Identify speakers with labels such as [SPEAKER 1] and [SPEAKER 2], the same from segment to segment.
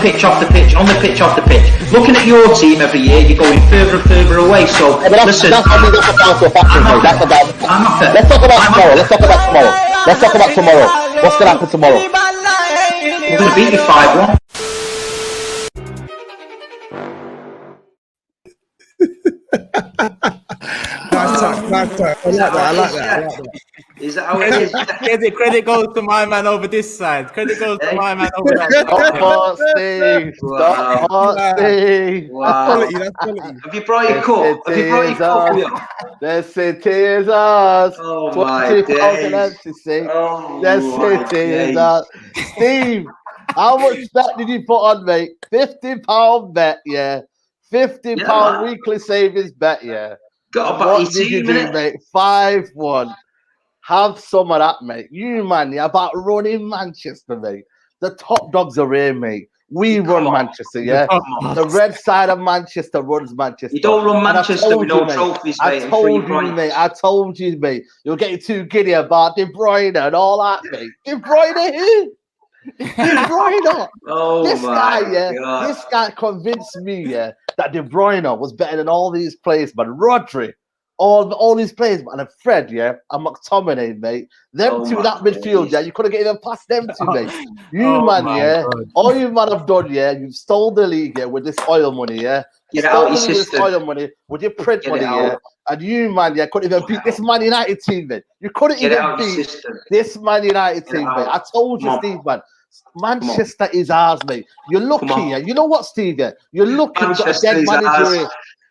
[SPEAKER 1] pitch, off the pitch, on the pitch, off the pitch. Looking at your team every year, you're going further and further away. So listen, let's talk
[SPEAKER 2] about tomorrow. What's going to happen tomorrow?
[SPEAKER 1] We're going to beat you 5-1.
[SPEAKER 3] Nice talk. I like that.
[SPEAKER 1] Is that how it is?
[SPEAKER 4] Credit goes to my man over this side. Credit goes to my man over that side.
[SPEAKER 2] Stop Steve.
[SPEAKER 1] Wow.
[SPEAKER 3] That's quality.
[SPEAKER 1] Have you brought your cup? Have you brought your cup with you?
[SPEAKER 2] The city is ours.
[SPEAKER 1] Oh my days.
[SPEAKER 2] The city is ours. Steve, how much bet did you put on, mate? £50 bet, yeah. £50 weekly savings bet, yeah.
[SPEAKER 1] Got about
[SPEAKER 2] what did you do, mate? 5-1. Have some of that, mate. You, man, you're about running Manchester, mate. The top dogs are here, mate. We run Manchester, yeah? The red side of Manchester runs Manchester.
[SPEAKER 1] You don't run Manchester with no trophies, mate.
[SPEAKER 2] I told you, mate. You're getting too giddy about De Bruyne and all that, mate. De Bruyne who? De Bruyne.
[SPEAKER 1] Oh,
[SPEAKER 2] this guy convinced me, yeah, that De Bruyne was better than all these players, but Rodri, all these players, and Fred, yeah, and McTominay, mate. Them two, that midfield, yeah, you couldn't get even past them two, mate. You, all you man have done, yeah, you've stole the league, yeah, with this oil money, yeah.
[SPEAKER 1] Get out your system.
[SPEAKER 2] This oil money, with your print money, yeah. And you, man, yeah, couldn't even beat this Man United team, mate. You couldn't even beat this Man United team, mate. I told you, Steve, man. Manchester is ours, mate. You're lucky, yeah. You know what, Steve? Yeah, you're lucky. We've got a dead manager here.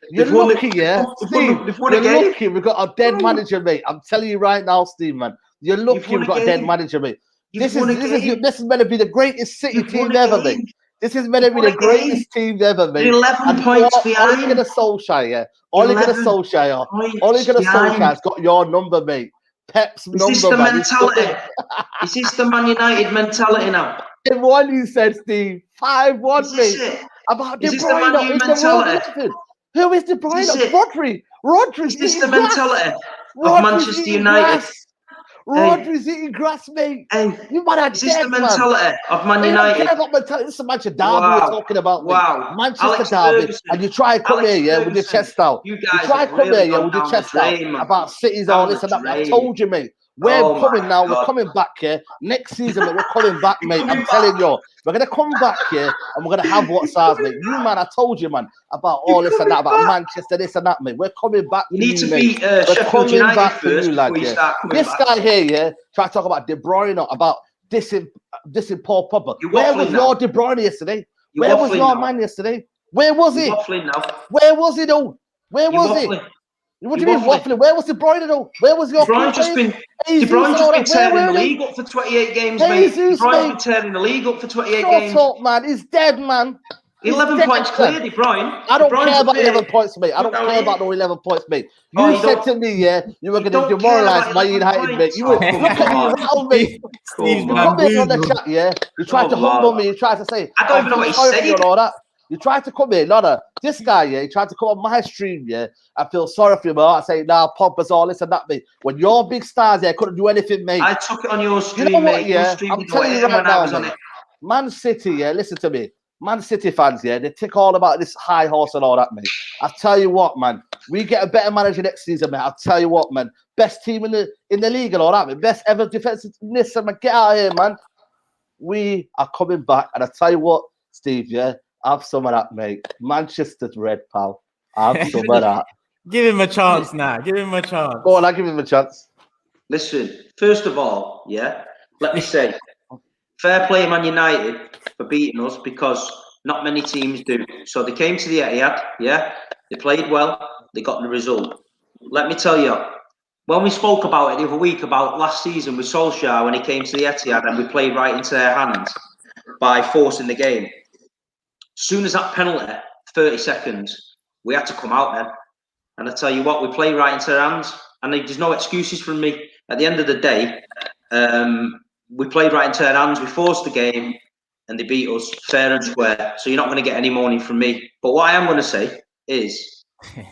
[SPEAKER 2] You're lucky, yeah. Steve, you're lucky. We've got a dead manager, mate. I'm telling you right now, Steve, man. You're lucky. We've got a dead manager, mate. This is meant to be the greatest City team ever, mate. This is meant to be the greatest team ever, mate.
[SPEAKER 1] 11 points behind.
[SPEAKER 2] Only gonna Solskjaer, yeah. Only gonna Solskjaer's got your number, mate. Pep's number,
[SPEAKER 1] is this the mentality? Is this the Man United mentality now?
[SPEAKER 2] 5-1, you said, Steve. 5-1, mate. About De Bruyne. Who is De Bruyne? Rodri.
[SPEAKER 1] Is this the mentality of Manchester United?
[SPEAKER 2] Rodri's eating grass, mate.
[SPEAKER 1] Hey,
[SPEAKER 2] you might have
[SPEAKER 1] is this the mentality of Man United?
[SPEAKER 2] This is a Manchester derby we're talking about.
[SPEAKER 1] Wow.
[SPEAKER 2] Manchester derby. And you try to come here, yeah, with your chest out. You try to come here, yeah, with your chest out about cities, all this and that. I told you, mate. We're coming now. We're coming back here. Next season, mate, we're coming back, mate. I'm telling you. We're going to come back here and we're going to have what's ours, mate. You, man, I told you, man, about all this and that, about Manchester, this and that, mate. We're coming back.
[SPEAKER 1] You need to beat Sheffield United first before you start coming back.
[SPEAKER 2] This guy here, yeah, try to talk about De Bruyne, about dissing Paul Pogba. Where was your De Bruyne yesterday? Where was your man yesterday? Where was he? Where was he, though? Where was he? What do you mean waffling? Where was De Bruyne, though? Where was your
[SPEAKER 1] De Bruyne's just been tearing the league up for 28 games, mate. De Bruyne's been tearing the league up for 28 games.
[SPEAKER 2] Shut up, man. He's dead, man.
[SPEAKER 1] 11 points clear, De Bruyne.
[SPEAKER 2] I don't care about 11 points, mate. I don't care about no 11 points, mate. You said to me, yeah, you were going to demoralise Man United, mate. You were look at me around, mate. You come in on the chat, yeah. You tried to humble me. You tried to say,
[SPEAKER 1] I don't even know what he said.
[SPEAKER 2] All that. You tried to come in, this guy, yeah, he tried to come on my stream, yeah. I feel sorry for him, I say, nah, Pogba's all this and that, mate. When your big stars, yeah, couldn't do anything, mate.
[SPEAKER 1] I took it on your stream,
[SPEAKER 2] you know what,
[SPEAKER 1] mate.
[SPEAKER 2] Yeah, I'm telling you right now, mate. Man City, yeah, listen to me. Man City fans, yeah, they tick all about this high horse and all that, mate. I tell you what, man, we get a better manager next season, mate. I'll tell you what, man. Best team in the league and all that, man. Best ever defensiveness, man. Get out of here, man. We are coming back, and I tell you what, Steve, yeah. Have some of that, mate. Manchester's red, pal. Have some of that.
[SPEAKER 4] Give him a chance now. Give him a chance.
[SPEAKER 2] Go on, I'll give him a chance.
[SPEAKER 1] Listen, first of all, yeah, let me say, fair play Man United for beating us because not many teams do. So they came to the Etihad, yeah, they played well, they got the result. Let me tell you, when we spoke about it the other week about last season with Solskjaer when he came to the Etihad and we played right into their hands by forcing the game. As soon as that penalty, 30 seconds, we had to come out then. And I tell you what, we play right into their hands. And there's no excuses from me. At the end of the day, we played right into their hands. We forced the game and they beat us fair and square. So you're not going to get any money from me. But what I am going to say is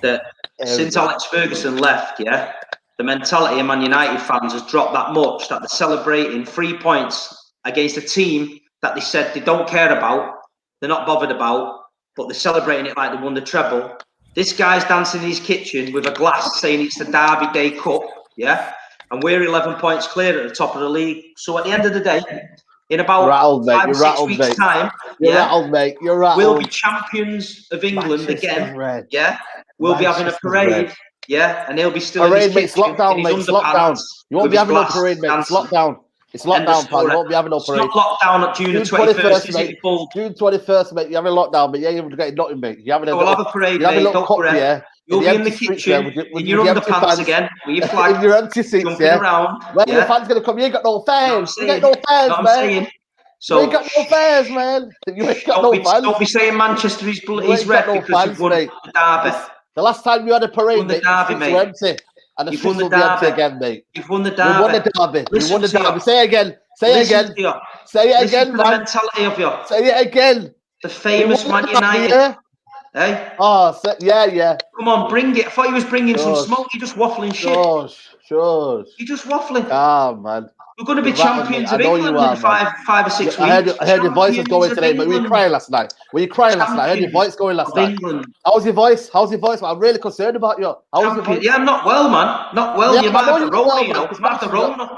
[SPEAKER 1] that since Alex Ferguson left, yeah, the mentality of Man United fans has dropped that much that they're celebrating 3 points against a team that they said they don't care about. they're not bothered about, but they're celebrating it like they won the treble. This guy's dancing in his kitchen with a glass saying it's the Derby Day Cup, yeah? And we're 11 points clear at the top of the league. So at the end of the day, in about 5 or 6 weeks' time,
[SPEAKER 2] you're rattled, mate. You're rattled.
[SPEAKER 1] We'll be champions of England again, yeah? We'll be having a parade, yeah? And he'll be still in his kitchen.
[SPEAKER 2] It's lockdown, mate. It's lockdown. You won't be having no parade, mate. It's lockdown. It's lockdown, pal. You won't be having no parade.
[SPEAKER 1] It's not lockdown at June the 21st, mate.
[SPEAKER 2] June 21st, mate. You're having lockdown, but you're getting nothing, mate. You're having
[SPEAKER 1] we'll have a parade, mate. Don't worry. You'll be in the kitchen, in your underpants again, with your flag,
[SPEAKER 2] in your empty seats,
[SPEAKER 1] around.
[SPEAKER 2] When your fans going to come, you ain't got no fans. You ain't got no fans, man. So you ain't got no fans, man. You ain't got no fans.
[SPEAKER 1] Don't be saying Manchester is red because you've won the derby.
[SPEAKER 2] The last time you had a parade, mate, the streets were empty. And the streets will be empty again, mate.
[SPEAKER 1] You've won the derby.
[SPEAKER 2] We won the derby. We won the derby. Say it again. Say it again. Say it again, man.
[SPEAKER 1] The mentality of you.
[SPEAKER 2] Say it again.
[SPEAKER 1] The famous Man United. Hey?
[SPEAKER 2] Oh, yeah.
[SPEAKER 1] Come on, bring it. I thought he was bringing some smoke. You're just waffling shit.
[SPEAKER 2] Sure.
[SPEAKER 1] You're just waffling.
[SPEAKER 2] Ah, man.
[SPEAKER 1] We're going to be champions of England in 5 or 6 weeks.
[SPEAKER 2] I heard your voice was going today, but were you crying last night? I heard your voice going last night. How's your voice? I'm really concerned about you. How's your voice?
[SPEAKER 1] Yeah, I'm not well, man. Not well. Yeah, you might have the Rona, you know. You might have the Rona.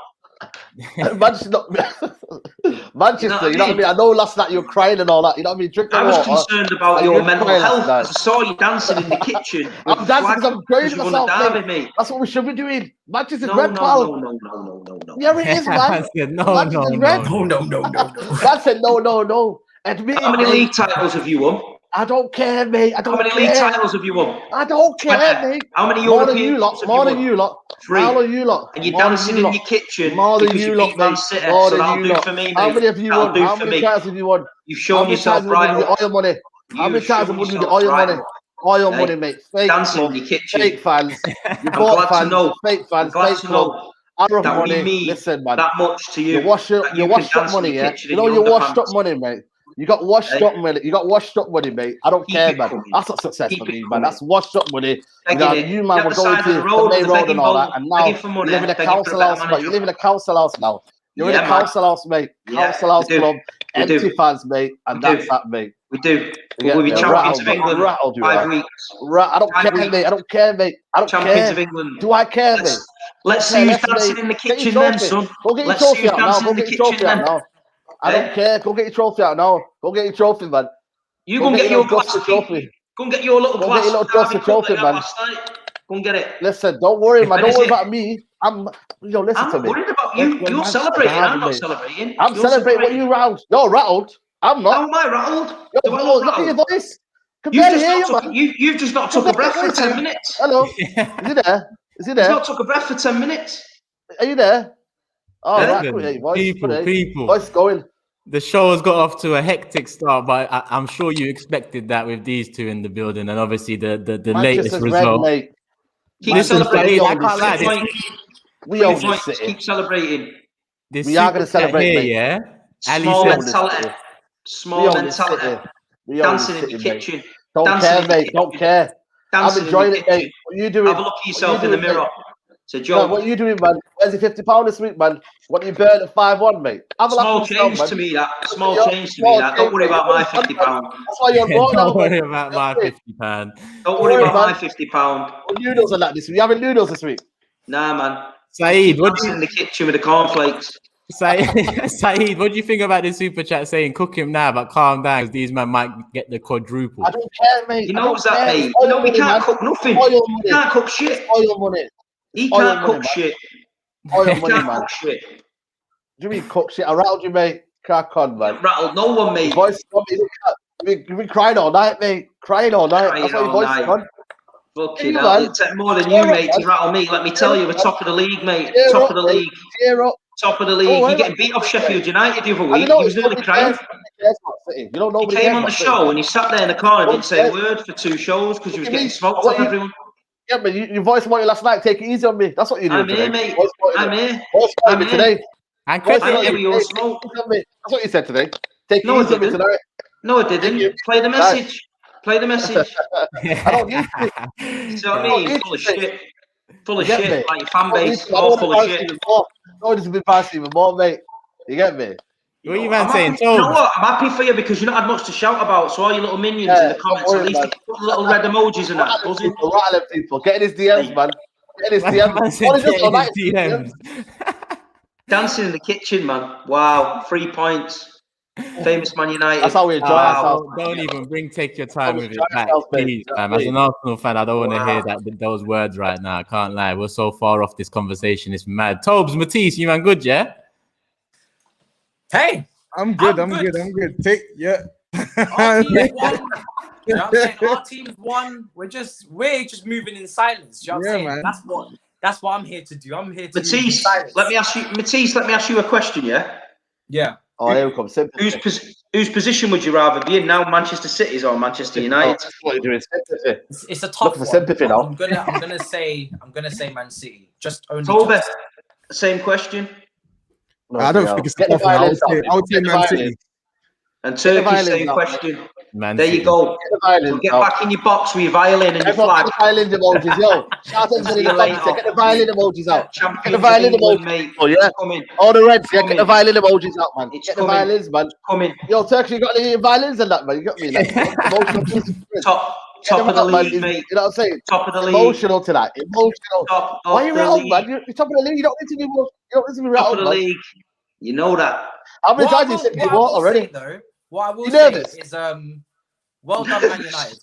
[SPEAKER 2] Manchester, you know what I mean? I know last night you were crying and all that. You know what I mean? Drinking
[SPEAKER 1] I was
[SPEAKER 2] water.
[SPEAKER 1] concerned about your mental health. I saw you dancing in the kitchen.
[SPEAKER 2] I'm dancing because I'm crazy myself, mate. That's what we should be doing. Manchester's red, pal.
[SPEAKER 1] No.
[SPEAKER 2] Yeah, it is, man. Manchester's red.
[SPEAKER 3] No.
[SPEAKER 2] That's it. No. Admit it.
[SPEAKER 1] How many league titles have you won?
[SPEAKER 2] I don't care, mate.
[SPEAKER 1] How many league titles have you won?
[SPEAKER 2] I don't care, mate.
[SPEAKER 1] How many
[SPEAKER 2] More than
[SPEAKER 1] European
[SPEAKER 2] you lot. More than you lot.
[SPEAKER 1] 3.
[SPEAKER 2] More than you lot.
[SPEAKER 1] And you're dancing in your kitchen.
[SPEAKER 2] More than you lot, mate.
[SPEAKER 1] More than you lot. How
[SPEAKER 2] many have you won? How many times have you won?
[SPEAKER 1] You've shown yourself right.
[SPEAKER 2] Oil money. How many times have you won with the oil money? Oil money, mate. Fake
[SPEAKER 1] dancing in your kitchen.
[SPEAKER 2] Fake fans. You bought fans. Fake fans. Fake club. Arab money. Listen, man.
[SPEAKER 1] That much to you.
[SPEAKER 2] You washed up money, yeah. You know you washed up money, mate. You got washed up money. You got washed up money, mate. I don't care, man. That's not success for me, man. That's washed up money. You man were going to the main road and all that, and now you live in a council house, mate. You live in a council house now. You're in a council house, mate. Council house club, empty fans, mate, and that's that, mate.
[SPEAKER 1] We do. We'll be champions of England 5 weeks.
[SPEAKER 2] I don't care, mate. I don't care, mate. I don't care.
[SPEAKER 1] Champions of England.
[SPEAKER 2] Do I care, mate?
[SPEAKER 1] Let's see who's dancing in the kitchen then, son.
[SPEAKER 2] Go get your trophy out now. Go get your trophy out now. I don't care. Go get your trophy out now. Go get your trophy, man.
[SPEAKER 1] You go and get your glass trophy. Go and get your little glass.
[SPEAKER 2] Go get your little trophy, man.
[SPEAKER 1] Go and get it.
[SPEAKER 2] Listen, don't worry, man. Don't worry about me. Listen to me.
[SPEAKER 1] I'm worried about you. You're celebrating. I'm not celebrating.
[SPEAKER 2] I'm celebrating. What are you rattled? You're rattled. I'm not.
[SPEAKER 1] How am I rattled?
[SPEAKER 2] Look at your voice.
[SPEAKER 1] You've just not took a breath for 10 minutes.
[SPEAKER 2] Hello. Is he there?
[SPEAKER 1] He's not took a breath for 10 minutes.
[SPEAKER 2] Are you there? Oh,
[SPEAKER 4] people.
[SPEAKER 2] Voice going.
[SPEAKER 4] The show has got off to a hectic start, but I'm sure you expected that with these two in the building, and obviously the latest result.
[SPEAKER 1] Keep celebrating.
[SPEAKER 4] I can't lie.
[SPEAKER 2] We own this city.
[SPEAKER 1] Keep celebrating.
[SPEAKER 2] We are going to celebrate, mate.
[SPEAKER 4] Yeah.
[SPEAKER 1] Small mentality. Small mentality. Dancing in the kitchen.
[SPEAKER 2] Don't care, mate. Don't care. I'm enjoying it, mate. What are you doing?
[SPEAKER 1] Have a look at yourself in the mirror. It's a joke.
[SPEAKER 2] What are you doing, man? Where's your £50 this week, man? What you burn at 5-1, mate?
[SPEAKER 1] Small change to me, that. Small change to me, that. Don't worry about my £50.
[SPEAKER 2] That's why you're wrong.
[SPEAKER 4] Don't worry about my £50.
[SPEAKER 1] Don't worry about my £50.
[SPEAKER 2] Noodles are like this week. You having noodles this week?
[SPEAKER 1] Nah, man.
[SPEAKER 4] SAEED, what do you
[SPEAKER 1] in the kitchen with the cornflakes?
[SPEAKER 4] SAEED, what do you think about this super chat saying cook him now, but calm down because these men might get the quadruple?
[SPEAKER 2] I don't care, mate.
[SPEAKER 1] He knows that, mate. You know, we can't cook nothing. He can't cook shit.
[SPEAKER 2] Oil money.
[SPEAKER 1] He can't cook shit.
[SPEAKER 2] Oil money, man.
[SPEAKER 1] Cook shit.
[SPEAKER 2] Do you mean cook shit? I rattled you, mate. Crack on, man.
[SPEAKER 1] Rattled no one, mate.
[SPEAKER 2] Voice, you've been crying all night, mate. Crying all night. That's why your voice is gone.
[SPEAKER 1] Fucking hell. It'll take more than you, mate, to rattle me. Let me tell you, we're top of the league, mate. Top of the league. Top of the league. You're getting beat off Sheffield United the other week. He was nearly crying. He came on the show and he sat there in the corner and didn't say a word for 2 shows because he was getting smoked off everyone.
[SPEAKER 2] Yeah, but your voice about you last night. Take it easy on me. That's what you're doing.
[SPEAKER 1] I'm here, mate. I'm here.
[SPEAKER 2] I'm here today.
[SPEAKER 1] I'm here with your smoke.
[SPEAKER 2] That's what you said today. Take it easy on me tonight.
[SPEAKER 1] No, I didn't. Play the message. Play the message.
[SPEAKER 2] I don't need to.
[SPEAKER 1] You know what I mean? Full of shit. Full of shit. Like your fan base, all full of shit.
[SPEAKER 2] No, this will be past even more, mate. You get me?
[SPEAKER 4] What are you man saying?
[SPEAKER 1] You know what? I'm happy for you because you've not had much to shout about. So all your little minions in the comments, at least they put little red emojis and that. Buzzing.
[SPEAKER 2] People, get in his DMs, man. Get in his DMs.
[SPEAKER 1] Dancing in the kitchen, man. Wow, 3 points. Famous Man United.
[SPEAKER 2] That's how we enjoy ourselves.
[SPEAKER 4] Don't even take your time with it back, please, fam. As an Arsenal fan, I don't want to hear those words right now. I can't lie. We're so far off this conversation. It's mad. Tobes, Matisse, you man good, yeah?
[SPEAKER 3] Hey, I'm good. Take
[SPEAKER 5] Our team won. You know what I'm saying? Our team's won. We're just moving in silence. You know what I'm saying? Man. That's what I'm here to do. I'm here to
[SPEAKER 1] Matisse, let me ask you a question, yeah?
[SPEAKER 5] Yeah.
[SPEAKER 2] Oh, here we come.
[SPEAKER 1] Whose position would you rather be in now, Manchester City's or Manchester United?
[SPEAKER 2] What are you doing? Sympathy.
[SPEAKER 5] It's a tough
[SPEAKER 2] one. Sympathy now.
[SPEAKER 5] I'm gonna say Man City. Just only.
[SPEAKER 1] Tobe, same question.
[SPEAKER 3] No, I don't think it's a tough one. I would say Man City.
[SPEAKER 1] And Turkey, same question. There you go. Get back in your box with your violin and your flag.
[SPEAKER 2] Get the violin emojis, yo. Shout out to the comments. Get the violin emojis out. Get the violin emojis, mate. Oh yeah. All the Reds, get the violin emojis out, man. Get the violins, man.
[SPEAKER 1] Coming.
[SPEAKER 2] Yo, Turkey, you got any violins and that, man? You got me, like
[SPEAKER 1] top of the league, mate.
[SPEAKER 2] You know what I'm saying?
[SPEAKER 1] Top of the league.
[SPEAKER 2] Emotional tonight. Emotional. Why are you wrong, man? You're top of the league. You don't need to be emotional. You don't need to be
[SPEAKER 1] top of the league. You know that.
[SPEAKER 2] How many times you said you walk already?
[SPEAKER 5] What I will say is, well done, Man United.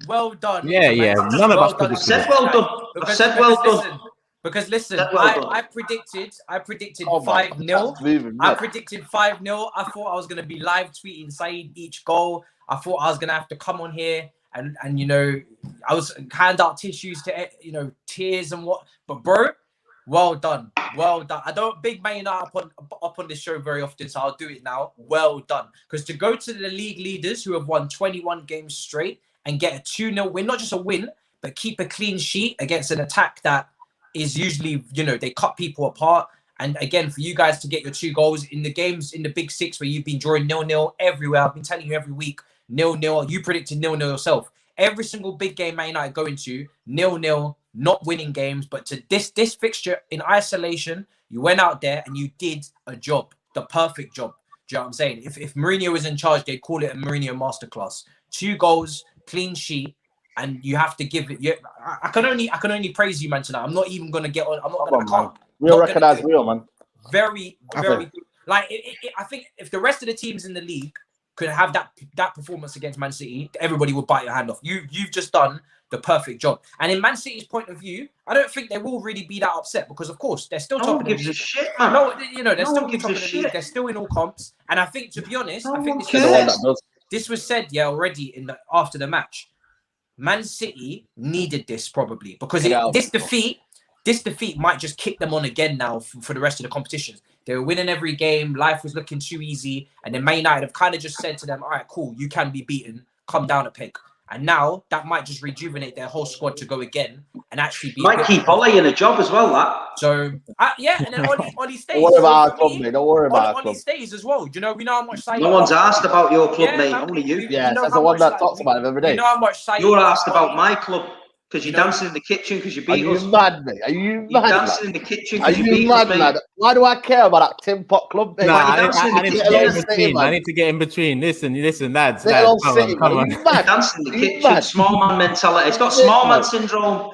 [SPEAKER 5] Well done.
[SPEAKER 4] Yeah. None of us predicted.
[SPEAKER 1] Said well done. I said well done.
[SPEAKER 5] Because listen, I predicted 5-0. I predicted 5-0. I thought I was gonna be live tweeting SAEED each goal. I thought I was gonna have to come on here and you know, I was hand out tissues to tears and what. But bro, well done. I don't big Man United up on this show very often, so I'll do it now. Well done. Because to go to the league leaders who have won 21 games straight and get a 2-0 win, not just a win, but keep a clean sheet against an attack that is usually, they cut people apart. And again, for you guys to get your 2 goals in the games in the Big Six where you've been drawing 0-0 everywhere. I've been telling you every week, 0-0. You predicted 0-0 yourself. Every single big game Man United go into, 0-0. Not winning games, but to this fixture in isolation, you went out there and you did a job, the perfect job. Do you know what I'm saying? If Mourinho was in charge, they'd call it a Mourinho masterclass. 2 goals, clean sheet, and you have to give it. I can only praise you, man. Tonight, I'm not even gonna get on. I'm not gonna.
[SPEAKER 2] We'll recognize real, man.
[SPEAKER 5] Very good. Like I think if the rest of the teams in the league could have that performance against Man City, everybody would bite your hand off. You've just done the perfect job. And in Man City's point of view, I don't think they will really be that upset because, of course, they're still top of the league.
[SPEAKER 1] No one gives a shit, man.
[SPEAKER 5] No, they're still top of the league. They're still in all comps. And I think, to be honest, this was said, already after the match. Man City needed this probably because this defeat might just kick them on again now for the rest of the competitions. They were winning every game. Life was looking too easy. And then Man United have kind of just said to them, all right, cool, you can be beaten. Come down a peg. And now that might just rejuvenate their whole squad to go again and actually be.
[SPEAKER 1] Might keep Ollie in a job as well, that.
[SPEAKER 5] So, and then Ollie stays.
[SPEAKER 2] Don't worry about our club, mate. Don't worry about our club.
[SPEAKER 5] Ollie stays as well. Do you know, we know how much SAEED.
[SPEAKER 1] No one's asked about your club, mate. Only you.
[SPEAKER 2] Yeah, that's the one that talks about it every day.
[SPEAKER 5] You know how much SAEED.
[SPEAKER 1] You're asked about my club. Because you're dancing in the kitchen because you beat us.
[SPEAKER 2] Are you mad, mate? Are you mad?
[SPEAKER 1] You're dancing in the kitchen
[SPEAKER 2] because you beat us, mate. Why do I care about that Tin Pot Club, mate?
[SPEAKER 4] I need to get in between. I need to get in between. Listen, lads. Come on.
[SPEAKER 1] Dancing in the kitchen. Small man mentality. It's got small man syndrome.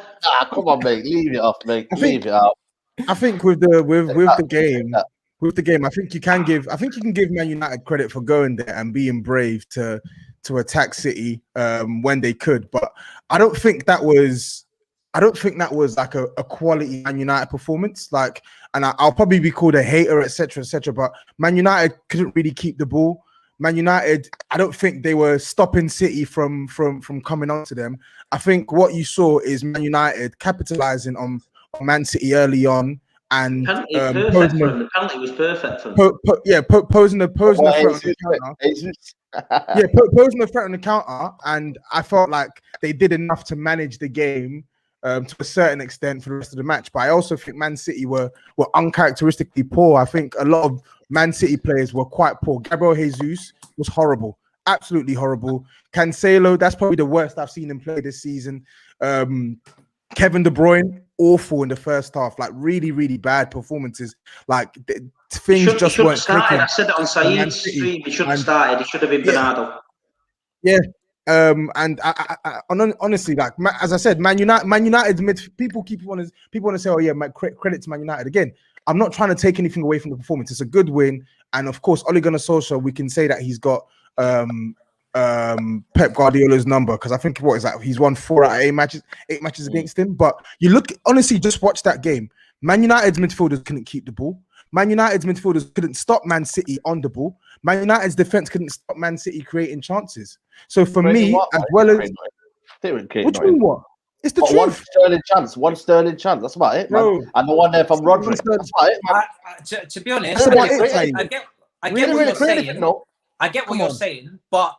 [SPEAKER 2] Come on, mate. Leave it off, mate. Leave it out.
[SPEAKER 3] I think with the game, I think you can give Man United credit for going there and being brave to attack City when they could, but I don't think that was like a quality Man United performance. Like, and I'll probably be called a hater, etc., but Man United couldn't really keep the ball. Man United, I don't think they were stopping City from coming on to them. I think what you saw is Man United capitalizing on Man City early on. And
[SPEAKER 1] the penalty was perfect for them.
[SPEAKER 3] Posing the threat on the counter. Posing the threat on the counter, and I felt like they did enough to manage the game to a certain extent for the rest of the match. But I also think Man City were uncharacteristically poor. I think a lot of Man City players were quite poor. Gabriel Jesus was horrible, absolutely horrible. Cancelo, that's probably the worst I've seen him play this season. Kevin De Bruyne, awful in the first half, like really, really bad performances. Like things just weren't clicking.
[SPEAKER 1] I said it on SAEED's stream. He shouldn't have started. He should have been Bernardo.
[SPEAKER 3] Yeah. And I honestly, like as I said, Man United people want to say, oh yeah, credit to Man United again. I'm not trying to take anything away from the performance. It's a good win, and of course, Ole Gunnar Solskjaer, we can say that he's got Pep Guardiola's number, because I think what is that? He's won 4 out of 8 matches against him. But you look, honestly, just watch that game. Man United's midfielders couldn't keep the ball. Man United's midfielders couldn't stop Man City on the ball. Man United's defense couldn't stop Man City creating chances. So for me, as well as what do you mean what? It's the truth.
[SPEAKER 2] One sterling chance. That's about it, man. No. And the one there from Rodri. That's about it, man.
[SPEAKER 5] To be honest, I get what you're saying. I get what you're saying, but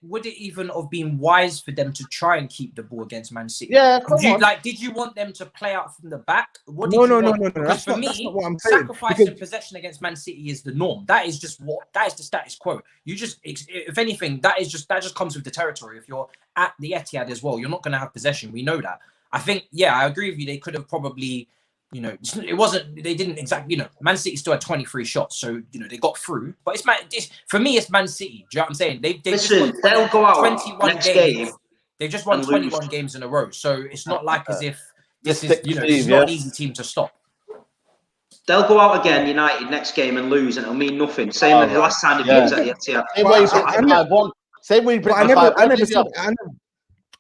[SPEAKER 5] would it even have been wise for them to try and keep the ball against Man City?
[SPEAKER 2] Yeah, come on.
[SPEAKER 5] Like, did you want them to play out from the back?
[SPEAKER 3] No.
[SPEAKER 5] Because for me, sacrificing possession against Man City is the norm. That is the status quo. You just, if anything, that just comes with the territory. If you're at the Etihad as well, you're not going to have possession. We know that. I think, yeah, I agree with you. They could have probably, they didn't exactly, Man City still had 23 shots, so they got through. But for me, it's Man City. Do you know what I'm saying?
[SPEAKER 1] They'll go out 21 next game.
[SPEAKER 5] They've just won 21 games in a row, so it's not like as if this is not an easy team to stop.
[SPEAKER 1] They'll go out again, United, next game and lose, and it'll mean nothing. Same as the last time they beat us at the Etihad.
[SPEAKER 2] Same way.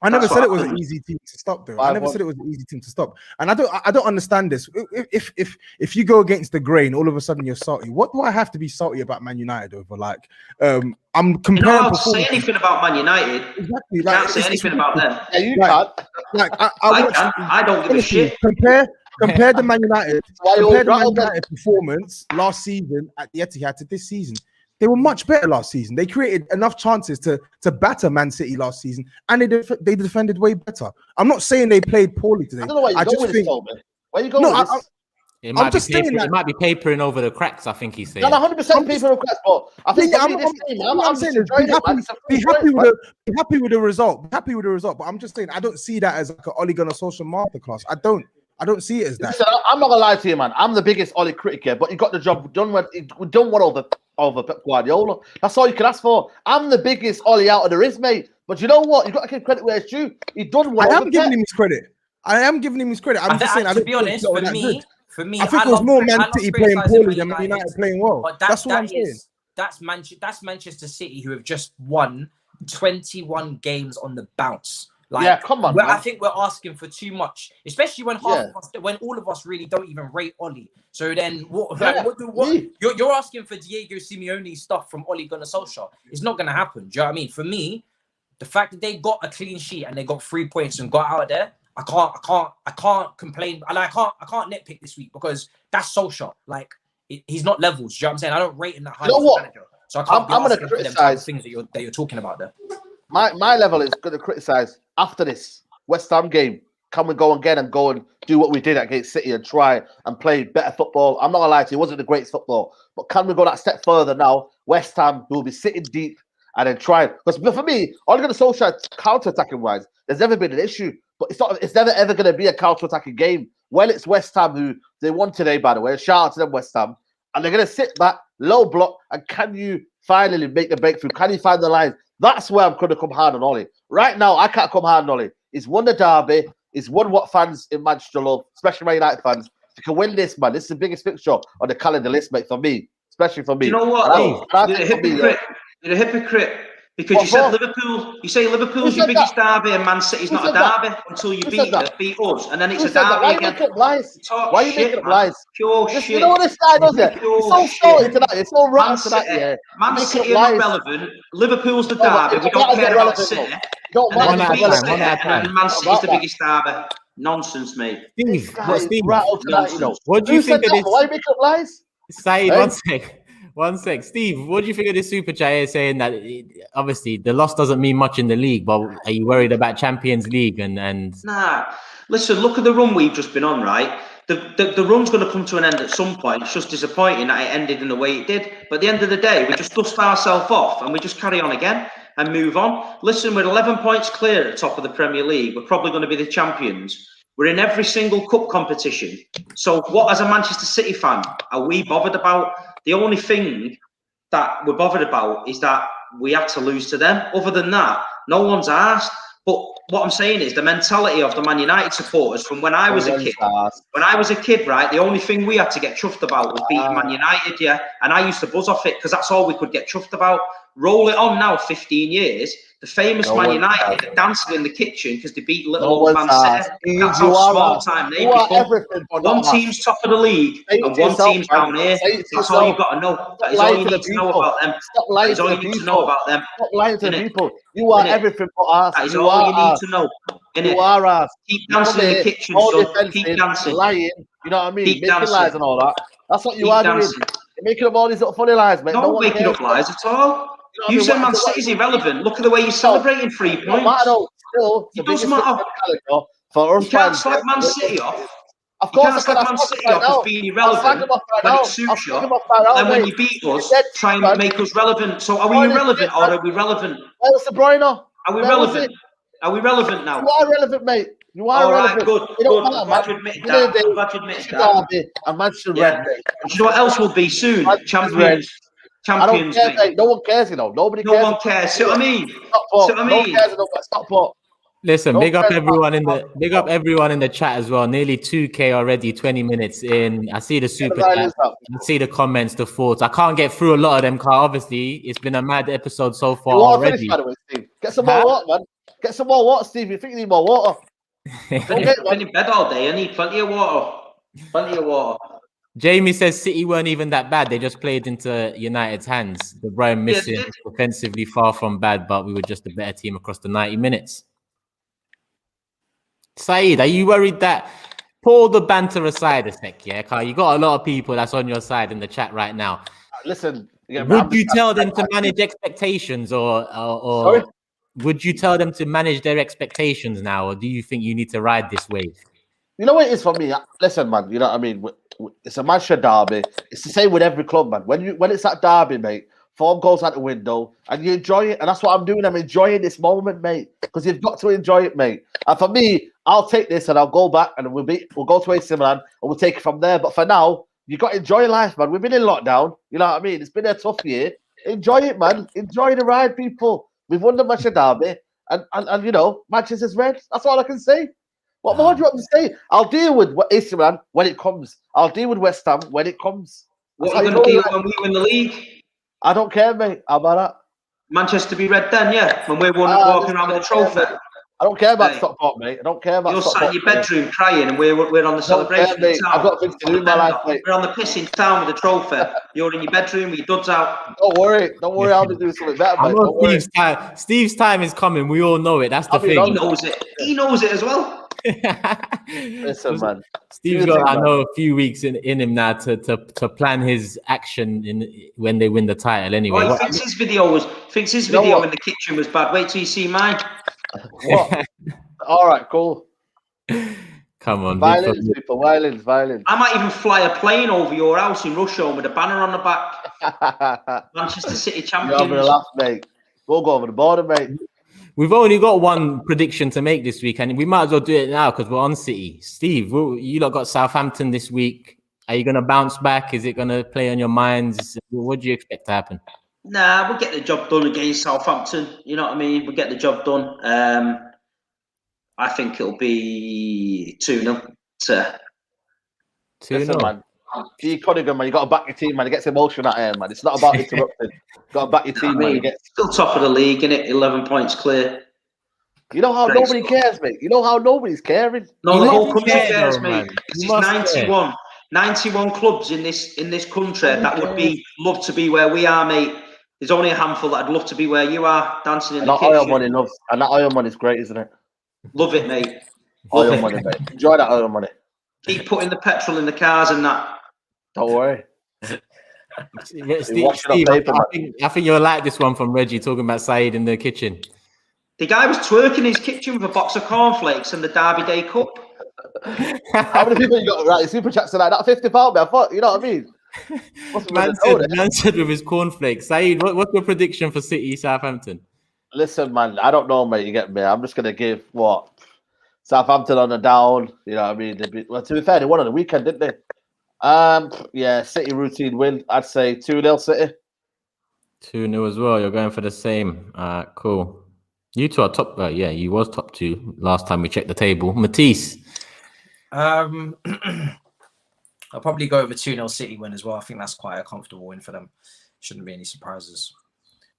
[SPEAKER 3] I never said it was an easy team to stop, though. I never said it was an easy team to stop, and I don't understand this. If you go against the grain, all of a sudden you're salty. What do I have to be salty about Man United over? Like, I'm comparing.
[SPEAKER 1] You're not allowed to say anything about Man United. Exactly. You can't say anything about them.
[SPEAKER 2] Yeah, you can't.
[SPEAKER 1] Like, I don't give a shit.
[SPEAKER 3] Compare the Man United performance last season at the Etihad to this season. They were much better last season. They created enough chances to batter Man City last season, and they defended way better. I'm not saying they played poorly today. I don't know why you go with this, Tobin. Where you going with this?
[SPEAKER 4] It might be papering over the cracks, I think he's saying.
[SPEAKER 2] Not 100% papering over the cracks, but I think I'm saying
[SPEAKER 3] be happy with the result. Be happy with the result, but I'm just saying I don't see that as like an Ole Gunnar Solskjaer masterclass. I don't see it as that.
[SPEAKER 2] Listen, I'm not gonna lie to you, man. I'm the biggest Ole critic here, but he got the job done. We done one over Pep Guardiola. That's all you can ask for. I'm the biggest Ole out of there is, mate. But you know what? You got to give credit where it's due. He done one.
[SPEAKER 3] I am giving him his credit. I'm just saying.
[SPEAKER 5] To be honest, for me,
[SPEAKER 3] I think it was more Man City playing poorly than Man United playing well. That's what I'm saying.
[SPEAKER 5] That's Manchester City, who have just won 21 games on the bounce. Like,
[SPEAKER 2] yeah, come on.
[SPEAKER 5] I think we're asking for too much, especially when when all of us really don't even rate Ole. So then, you're asking for Diego Simeone stuff from Ole Gunnar Solskjaer? It's not going to happen. Do you know what I mean? For me, the fact that they got a clean sheet and they got 3 points and got out of there, I can't complain. I can't nitpick this week because that's Solskjaer. Like, he's not levels. Do you know what I'm saying? I don't rate him that high.
[SPEAKER 2] You know what?
[SPEAKER 5] Manager, so I'm going to criticize things that you're talking about there.
[SPEAKER 2] My level is going to criticize after this West Ham game. Can we go again and do what we did against City and try and play better football? I'm not gonna lie to you, it wasn't the greatest football, but can we go that step further now? West Ham will be sitting deep and then try. Because for me, all going to Solskjaer counter-attacking wise, there's never been an issue, but it's never ever going to be a counter-attacking game. Well, it's West Ham who they won today, by the way. Shout out to them, West Ham, and they're going to sit back, low block, and can you finally make the breakthrough? Can you find the lines? That's where I'm going to come hard on Ole. Right now, I can't come hard on Ole. He's won the derby. He's won what fans in Manchester love, especially Man United fans. If you can win this, man, this is the biggest fixture on the calendar list, mate, for me. Especially for me.
[SPEAKER 1] You know what? You're a hypocrite. You're a hypocrite. Because you said Liverpool, you say Liverpool's your biggest derby and Man City's not a derby until you beat us, and then it's a derby again.
[SPEAKER 2] Why are you making up lies?
[SPEAKER 1] Pure shit.
[SPEAKER 2] You know what this guy does it? It's so salty tonight. It's so rotten tonight.
[SPEAKER 1] Man City are not relevant. Liverpool's the derby. We don't care about City. And then Man City's the biggest derby. Nonsense, mate.
[SPEAKER 4] Steve, what do you think of this?
[SPEAKER 2] Why are you making up lies?
[SPEAKER 4] Saeed, one sec. Steve, what do you think of this super chat here saying that obviously the loss doesn't mean much in the league, but are you worried about Champions League and
[SPEAKER 1] Nah, listen, look at the run we've just been on, right? The run's going to come to an end at some point. It's just disappointing that it ended in the way it did. But at the end of the day, we just dust ourselves off and we just carry on again and move on. Listen, we're 11 points clear at the top of the Premier League. We're probably going to be the champions. We're in every single cup competition. So what, as a Manchester City fan, are we bothered about? The only thing that we're bothered about is that we had to lose to them. Other than that, no one's asked. But what I'm saying is the mentality of the Man United supporters from when I was a kid. When I was a kid, right, the only thing we had to get chuffed about was beating Man United, yeah. And I used to buzz off it because that's all we could get chuffed about. Roll it on now, 15 years. The famous Man United dancing in the kitchen because they beat little old Man City. That's how small time they become. One team's top of the league and one team's down here. That's all you've got to know. That is all you need to know about them. That is all you need to know about them.
[SPEAKER 2] Stop lying to the people. You are everything but us.
[SPEAKER 1] That is all you need to know.
[SPEAKER 2] You are us.
[SPEAKER 1] Keep dancing in the kitchen, son. Keep dancing.
[SPEAKER 2] Lying. You know what I mean? Making lies and all that. That's what you are doing. You're making up all these little funny lies, mate.
[SPEAKER 1] No one making up lies at all. You said Man City's irrelevant. Look at the way you're celebrating 3 points. It doesn't matter. You can't slag Man City off.
[SPEAKER 2] Of course,
[SPEAKER 1] you can't slag Man City off as being irrelevant when it suits you. And when you beat us, try and make us relevant. So are we irrelevant or are we relevant?
[SPEAKER 2] Where's De Bruyne?
[SPEAKER 1] Are we relevant? Are we relevant now?
[SPEAKER 2] You are relevant, mate. You are relevant.
[SPEAKER 1] Good. I'm glad you admitted that. I'm glad you admitted that.
[SPEAKER 2] And Manchester Red, mate.
[SPEAKER 1] You know what else will be soon? Champions. Champions,
[SPEAKER 2] I don't care, mate. No one cares, you know. Nobody cares.
[SPEAKER 1] No one cares. See what I mean?
[SPEAKER 2] Stop.
[SPEAKER 4] Listen, big up everyone in the chat as well. Nearly 2K already, 20 minutes in. I see the super chat. I see the comments, the thoughts. I can't get through a lot of them, Carl. Obviously, it's been a mad episode so far already.
[SPEAKER 2] Finished, by the way, Steve. Get some more water, man. Get some more water, Steve. You think you need more water?
[SPEAKER 1] I've been in bed all day. I need plenty of water. Plenty of water.
[SPEAKER 4] Jamie says City weren't even that bad. They just played into United's hands. De Bruyne missing, offensively far from bad, but we were just a better team across the 90 minutes. Saeed, are you worried that, pull the banter aside a sec, yeah, Carl? You got a lot of people that's on your side in the chat right now.
[SPEAKER 2] Listen,
[SPEAKER 4] would you tell them to manage expectations or would you tell them to manage their expectations now, or do you think you need to ride this wave?
[SPEAKER 2] You know what it is for me? Listen, man, you know what I mean? It's a Manchester derby. It's the same with every club, man. When it's that derby, mate, form goes out the window and you enjoy it. And that's what I'm doing. I'm enjoying this moment, mate, because you've got to enjoy it, mate. And for me, I'll take this and I'll go back and we'll go to AC Milan and we'll take it from there. But for now, you got to enjoy life, man. We've been in lockdown. You know what I mean? It's been a tough year. Enjoy it, man. Enjoy the ride, people. We've won the Manchester derby. And you know, Manchester's red. That's all I can say. What more do you want me to say? I'll deal with AC Milan when it comes. I'll deal with West Ham when it comes.
[SPEAKER 1] What are you going to deal when we win the league?
[SPEAKER 2] I don't care, mate. How about that?
[SPEAKER 1] Manchester be red then, yeah? When we're walking around with a trophy.
[SPEAKER 2] I don't care about Stockport, mate. I don't care about
[SPEAKER 1] Stockport. You're sat in your bedroom crying and we're on the celebration in town.
[SPEAKER 2] I've got things to do in my life, mate.
[SPEAKER 1] We're on the piss in town with a trophy. You're in your bedroom with your duds out.
[SPEAKER 2] Don't worry. I'll be doing something better, mate. Don't worry.
[SPEAKER 4] Steve's time is coming. We all know it. That's the thing.
[SPEAKER 1] He knows it. He knows it as well.
[SPEAKER 2] Listen, man.
[SPEAKER 4] Steve's got, I know, a few weeks in him now to plan his action when they win the title. Anyway,
[SPEAKER 1] he thinks his video in the kitchen was bad. Wait till you see mine.
[SPEAKER 2] What? All right, cool.
[SPEAKER 4] Come on,
[SPEAKER 2] violence, people, violence.
[SPEAKER 1] I might even fly a plane over your house in Russia with a banner on the back. Manchester City champions.
[SPEAKER 2] You're having a laugh, mate. We'll go over the border, mate.
[SPEAKER 4] We've only got one prediction to make this week, and we might as well do it now because we're on City. Steve, you lot got Southampton this week. Are you going to bounce back? Is it going to play on your minds? What do you expect to happen?
[SPEAKER 1] Nah, we'll get the job done against Southampton. You know what I mean? We'll get the job done. I think it'll be 2-0 to
[SPEAKER 4] 2-0.
[SPEAKER 2] Man. G. Cunningham, man, you got to back your team, man. It gets emotion out here, man. It's not about interrupting. You got to back your team, man.
[SPEAKER 1] Still top of the league, innit? 11 points clear.
[SPEAKER 2] You know how nobody cares, mate. You know how nobody's caring.
[SPEAKER 1] No, the whole country cares, mate. It's 91 clubs in this country that would love to be where we are, mate. There's only a handful that'd love to be where you are, dancing in the kitchen.
[SPEAKER 2] And that oil money's great, isn't it?
[SPEAKER 1] Love it, mate.
[SPEAKER 2] Oil money, mate. Enjoy that oil money.
[SPEAKER 1] Keep putting the petrol in the cars and that.
[SPEAKER 2] Don't worry.
[SPEAKER 4] Steve, I think you'll like this one from Reggie talking about Saeed in the kitchen.
[SPEAKER 1] The guy was twerking in his kitchen with a box of cornflakes and the Derby Day Cup.
[SPEAKER 2] How many people you got right? Super chats tonight? That £50, man. I thought, you know what I mean?
[SPEAKER 4] Man said with his cornflakes. Saeed, what's your prediction for City Southampton?
[SPEAKER 2] Listen, man, I don't know, mate. You get me? I'm just gonna give what Southampton on the down. You know what I mean? Well, to be fair, they won on the weekend, didn't they? Yeah, City routine win. I'd say 2-0 City.
[SPEAKER 4] 2-0 as well. You're going for the same. Cool. You two are top. Yeah, you was top 2 last time we checked the table. Matisse.
[SPEAKER 5] I'll probably go over 2-0 City win as well. I think that's quite a comfortable win for them. Shouldn't be any surprises.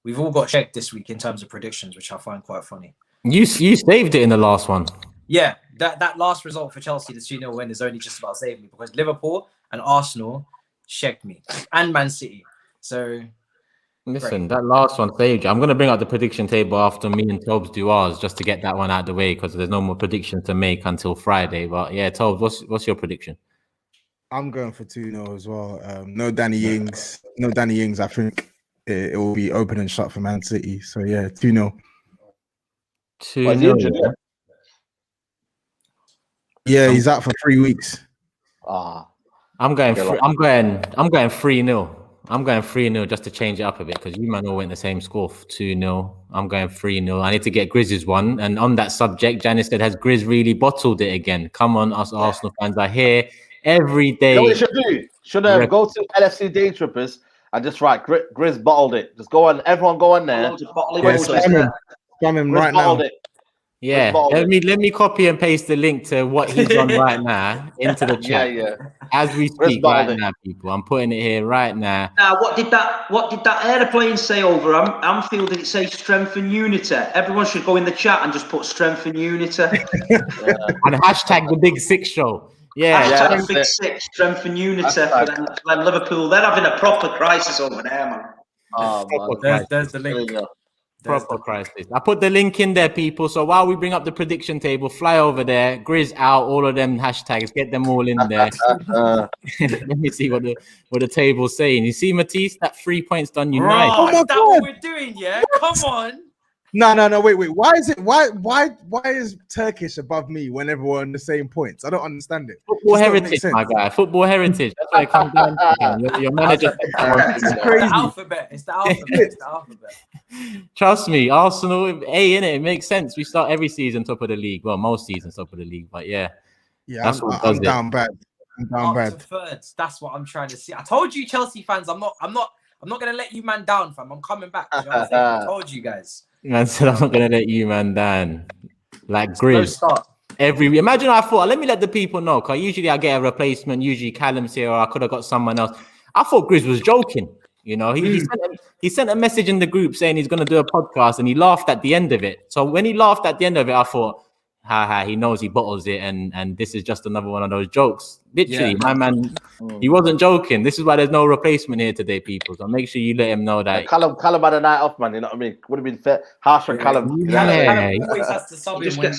[SPEAKER 5] We've all got checked this week in terms of predictions, which I find quite funny.
[SPEAKER 4] You saved it in the last one.
[SPEAKER 5] Yeah, that last result for Chelsea, the 2-0 win, is only just about saving me because Liverpool and Arsenal checked me, and Man City. So
[SPEAKER 4] listen, that last one saved you. I'm going to bring out the prediction table after me and Tobes do ours, just to get that one out of the way, because there's no more predictions to make until Friday. But yeah, Tobes, what's your prediction?
[SPEAKER 3] I'm going for 2-0 as well. No Danny Ings. No Danny Ings. I think it will be open and shut for Man City. So yeah, 2-0.
[SPEAKER 4] 2-0.
[SPEAKER 3] Yeah, he's out for 3 weeks.
[SPEAKER 4] I'm going 3-0. I'm going 3-0 just to change it up a bit, because you man all went the same score, 2-0. I'm going 3-0. I need to get GRIZZ's one. And on that subject, Janice said, has GRIZZ really bottled it again? Come on, us Arsenal fans are here every day.
[SPEAKER 2] You know what you should do? Should go to LFC Day Trippers and just write GRIZZ bottled it. Just go on, everyone go on there.
[SPEAKER 3] Spam him right now.
[SPEAKER 4] Yeah, let me copy and paste the link to what he's on right now into the chat.
[SPEAKER 2] Yeah.
[SPEAKER 4] As we speak right now, people. I'm putting it here right now.
[SPEAKER 1] Now, what did that airplane say over Anfield? Did it say strength and unity? Everyone should go in the chat and just put strength and unity.
[SPEAKER 4] And hashtag the Big Six show. Yeah,
[SPEAKER 1] hashtag the Big Six, strength and unity. For them Liverpool, they're having a proper crisis over there, man.
[SPEAKER 2] Oh,
[SPEAKER 5] there's the link.
[SPEAKER 4] Proper crisis. I put the link in there, people. So while we bring up the prediction table, fly over there, GRIZZ out, all of them hashtags, get them all in there. Let me see what the table's saying. You see, Matisse, that 3 points done you nice.
[SPEAKER 5] Oh my God, what we're doing, yeah? Come on.
[SPEAKER 3] No, wait. Why is Turkish above me whenever we're on the same points? I don't understand it.
[SPEAKER 4] Football heritage, my guy. Football heritage. That's why it comes down to your manager.
[SPEAKER 3] It's crazy.
[SPEAKER 5] It's the alphabet.
[SPEAKER 4] Trust me, Arsenal, it makes sense. We start every season top of the league. Well, most seasons top of the league, but yeah.
[SPEAKER 3] Yeah, I'm down bad. I'm down bad.
[SPEAKER 5] Thirds. That's what I'm trying to see. I told you, Chelsea fans, I'm not gonna let you man down, fam. I'm coming back. You know what I'm saying? I told you guys.
[SPEAKER 4] Man said I'm not gonna let you man down. Like GRIZZ.
[SPEAKER 5] No start.
[SPEAKER 4] Imagine I thought, let me let the people know, because usually I get a replacement, usually Callum's here, or I could have got someone else. I thought GRIZZ was joking. You know, he sent a message in the group saying he's gonna do a podcast, and he laughed at the end of it. So when he laughed at the end of it, I thought, he knows he bottles it, and this is just another one of those jokes. Literally, my man, he wasn't joking. This is why there's no replacement here today, people. So make sure you let him know that.
[SPEAKER 2] Callum had a night off, man. You know what I mean? Would have been fair, harsh for Callum.
[SPEAKER 5] Callum always has to sub
[SPEAKER 1] in when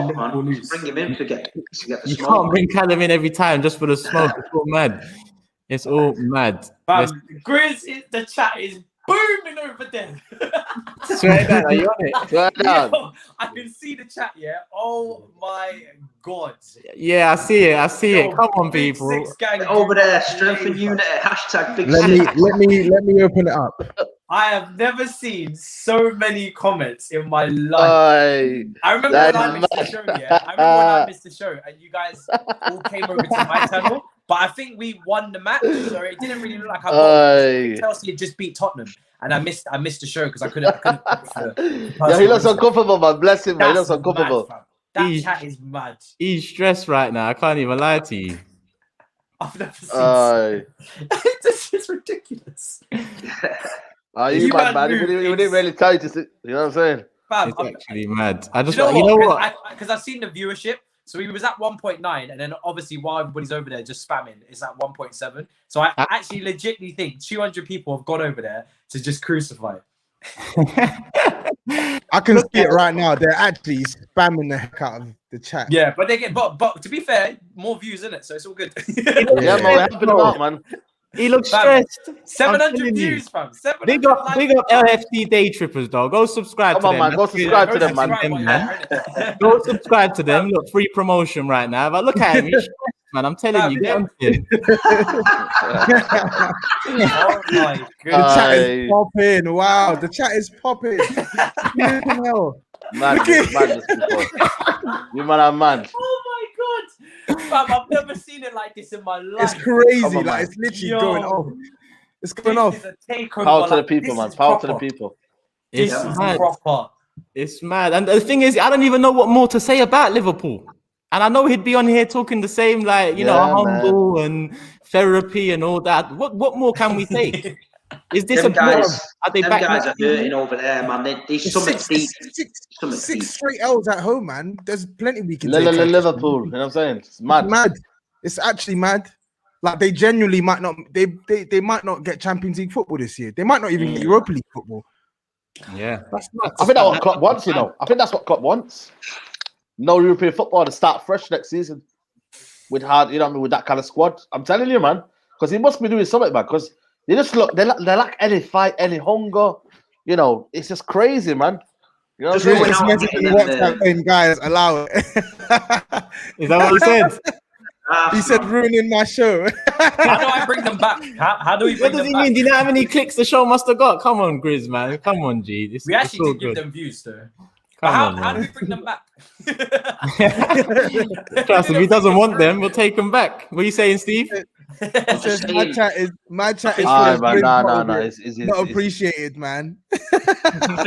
[SPEAKER 1] Liverpool lose. Bring him in to get the smoke.
[SPEAKER 4] You can't bring Callum in every time just for the smoke. It's all mad. It's all mad.
[SPEAKER 5] GRIZZ, the chat is booming over there.
[SPEAKER 4] Swear down, are you on it?
[SPEAKER 2] Swear down.
[SPEAKER 5] Yo, I can see the chat, yeah. Oh my God.
[SPEAKER 4] Yeah, I see it. Come on, people.
[SPEAKER 1] Over there, strength and unity. Hashtag Big
[SPEAKER 3] Six. Let me open it up.
[SPEAKER 5] I have never seen so many comments in my life. I remember when I missed the show, and you guys all came over to my channel. But I think we won the match, so it didn't really look like I won. Chelsea had just beat Tottenham, and I missed the show because I couldn't.
[SPEAKER 2] Yeah, he looks uncomfortable, man. Bless him, man. He looks uncomfortable.
[SPEAKER 5] That chat is mad.
[SPEAKER 4] He's stressed right now. I can't even lie to you.
[SPEAKER 5] I've never seen this is ridiculous.
[SPEAKER 2] You man. We didn't really tell you to sit. You know what I'm saying?
[SPEAKER 4] It's actually mad. I just,
[SPEAKER 5] you know what? Because I've seen the viewership. So he was at 1.9, and then obviously while everybody's over there just spamming, it's at 1.7. So I actually legitimately think 200 people have gone over there to just crucify.
[SPEAKER 3] I can see it right now. They're actually spamming the heck out of the chat.
[SPEAKER 5] Yeah, but they get but to be fair, more views in it, so it's all good.
[SPEAKER 2] Yeah, man, helping them out, man.
[SPEAKER 4] He looks stressed.
[SPEAKER 5] 700 views, fam.
[SPEAKER 4] Big up LFC Day Trippers, though. Go subscribe to them.
[SPEAKER 2] Come on, man. Go subscribe to them, man.
[SPEAKER 4] Go subscribe to them. Look, free promotion right now. But look at him. He's stressed, man. I'm telling you. Get on him.
[SPEAKER 5] Oh, my
[SPEAKER 3] goodness. The chat is popping. Wow, the chat is popping.
[SPEAKER 2] Madness, people. You man are mad.
[SPEAKER 5] Oh my god, fam, I've never seen it like this in my life.
[SPEAKER 3] It's crazy.
[SPEAKER 2] On,
[SPEAKER 3] like it's literally going off. It's going off.
[SPEAKER 2] Power to the people, man. Power to the people.
[SPEAKER 4] It's mad.
[SPEAKER 5] Proper.
[SPEAKER 4] It's mad. And the thing is, I don't even know what more to say about Liverpool. And I know he'd be on here talking the same, like, you know, humble and therapy and all that. What more can we say? Is this
[SPEAKER 1] them
[SPEAKER 4] a
[SPEAKER 1] guys?
[SPEAKER 4] Are they
[SPEAKER 1] them
[SPEAKER 4] back
[SPEAKER 1] guys are hurting over there, man. There's
[SPEAKER 3] six straight L's at home, man. There's plenty we can take.
[SPEAKER 2] Liverpool, you know what I'm saying? It's mad.
[SPEAKER 3] It's mad. It's actually mad. Like they genuinely might not. They might not get Champions League football this year. They might not even get Europa League football.
[SPEAKER 4] Yeah,
[SPEAKER 3] that's nuts.
[SPEAKER 2] I think that's what Klopp wants. You know, I think that's what Klopp wants. No European football to start fresh next season with hard, you know what I mean, with that kind of squad. I'm telling you, man, because he must be doing something, man. Because they just look, they lack any fight, any hunger. You know, it's just crazy, man. You know,
[SPEAKER 3] just guys, allow it.
[SPEAKER 4] Is that what he said?
[SPEAKER 3] He said ruining my show.
[SPEAKER 5] How do I bring them back? How do we bring them back?
[SPEAKER 4] What does he mean? Do you know how many clicks the show must have got? Come on, Grizz, man. Come on, G.
[SPEAKER 5] We actually did give them views, though. How do we bring them back?
[SPEAKER 4] Trust him, if he doesn't want them, we'll take them back. What are you saying, Steve?
[SPEAKER 3] My chat is not appreciated, man.
[SPEAKER 1] I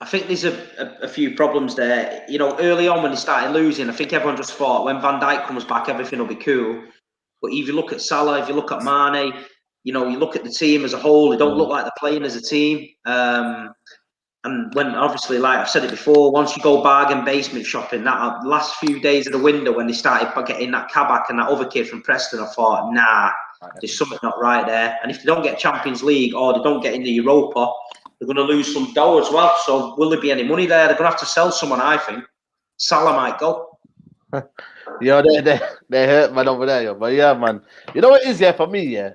[SPEAKER 1] think there's a few problems there. You know, early on when they started losing, I think everyone just thought when Van Dijk comes back, everything will be cool. But if you look at Salah, if you look at Mane, you know, you look at the team as a whole, they don't look like they're playing as a team. And when, obviously, like I've said it before, once you go bargain basement shopping, that last few days of the window when they started getting that Kabak and that other kid from Preston, I thought, nah, there's something not right there. And if they don't get Champions League or they don't get into Europa, they're going to lose some dough as well. So will there be any money there? They're going to have to sell someone, I think. Salah might go.
[SPEAKER 2] Yo, they hurt, man, over there, yo. But yeah, man. You know what it is, yeah, for me, yeah?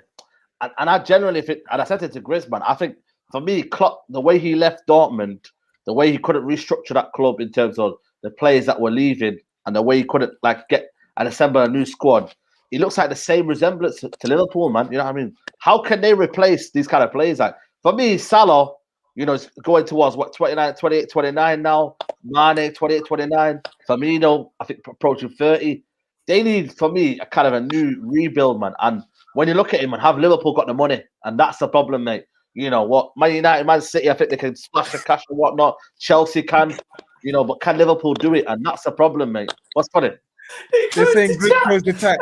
[SPEAKER 2] And I generally think, and I said it to GRIZZ, man, I think, for me, Klopp, the way he left Dortmund, the way he couldn't restructure that club in terms of the players that were leaving, and the way he couldn't get and assemble a new squad, it looks like the same resemblance to Liverpool, man. You know what I mean? How can they replace these kind of players? Like for me, Salah, you know, is going towards what 29, 28, 29 now. Mane, 28, 29. Firmino, I think approaching 30. They need, for me, a kind of a new rebuild, man. And when you look at him and have Liverpool got the money, and that's the problem, mate. You know what? Man United, Man City, I think they can splash the cash and whatnot. Chelsea can, you know, but can Liverpool do it? And that's the problem, mate. What's funny?
[SPEAKER 3] They're saying good close the attack.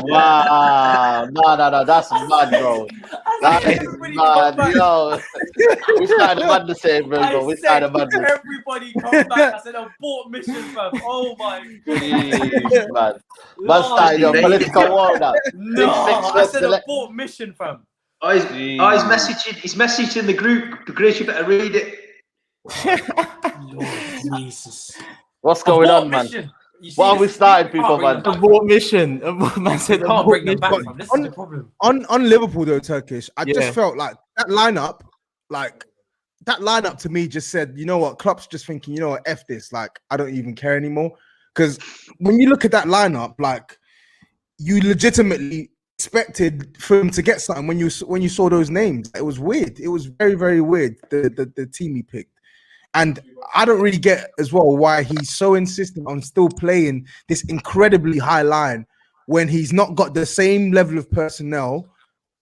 [SPEAKER 2] Wow, no, that's mad, bro. That is mad, yo. We started madness here, bro. We started madness.
[SPEAKER 5] Everybody come back. I said, abort mission, fam. Oh my
[SPEAKER 2] god. Man started your political war now.
[SPEAKER 5] No, I said abort mission, fam.
[SPEAKER 1] He's messaging the group. GRIZZ, you better read it.
[SPEAKER 5] Lord Jesus.
[SPEAKER 2] What's going on, man? What have we started, people, man?
[SPEAKER 4] Abort mission. Man said,
[SPEAKER 5] can't bring them back, fam. This is the problem.
[SPEAKER 3] On Liverpool, though, Turkish, I just felt like that lineup, to me just said, you know what, Klopp's just thinking, you know what, F this, like, I don't even care anymore. Because when you look at that lineup, like, you legitimately expected for him to get something when you saw those names. It was weird. It was very, very weird, the team he picked. And I don't really get as well why he's so insistent on still playing this incredibly high line when he's not got the same level of personnel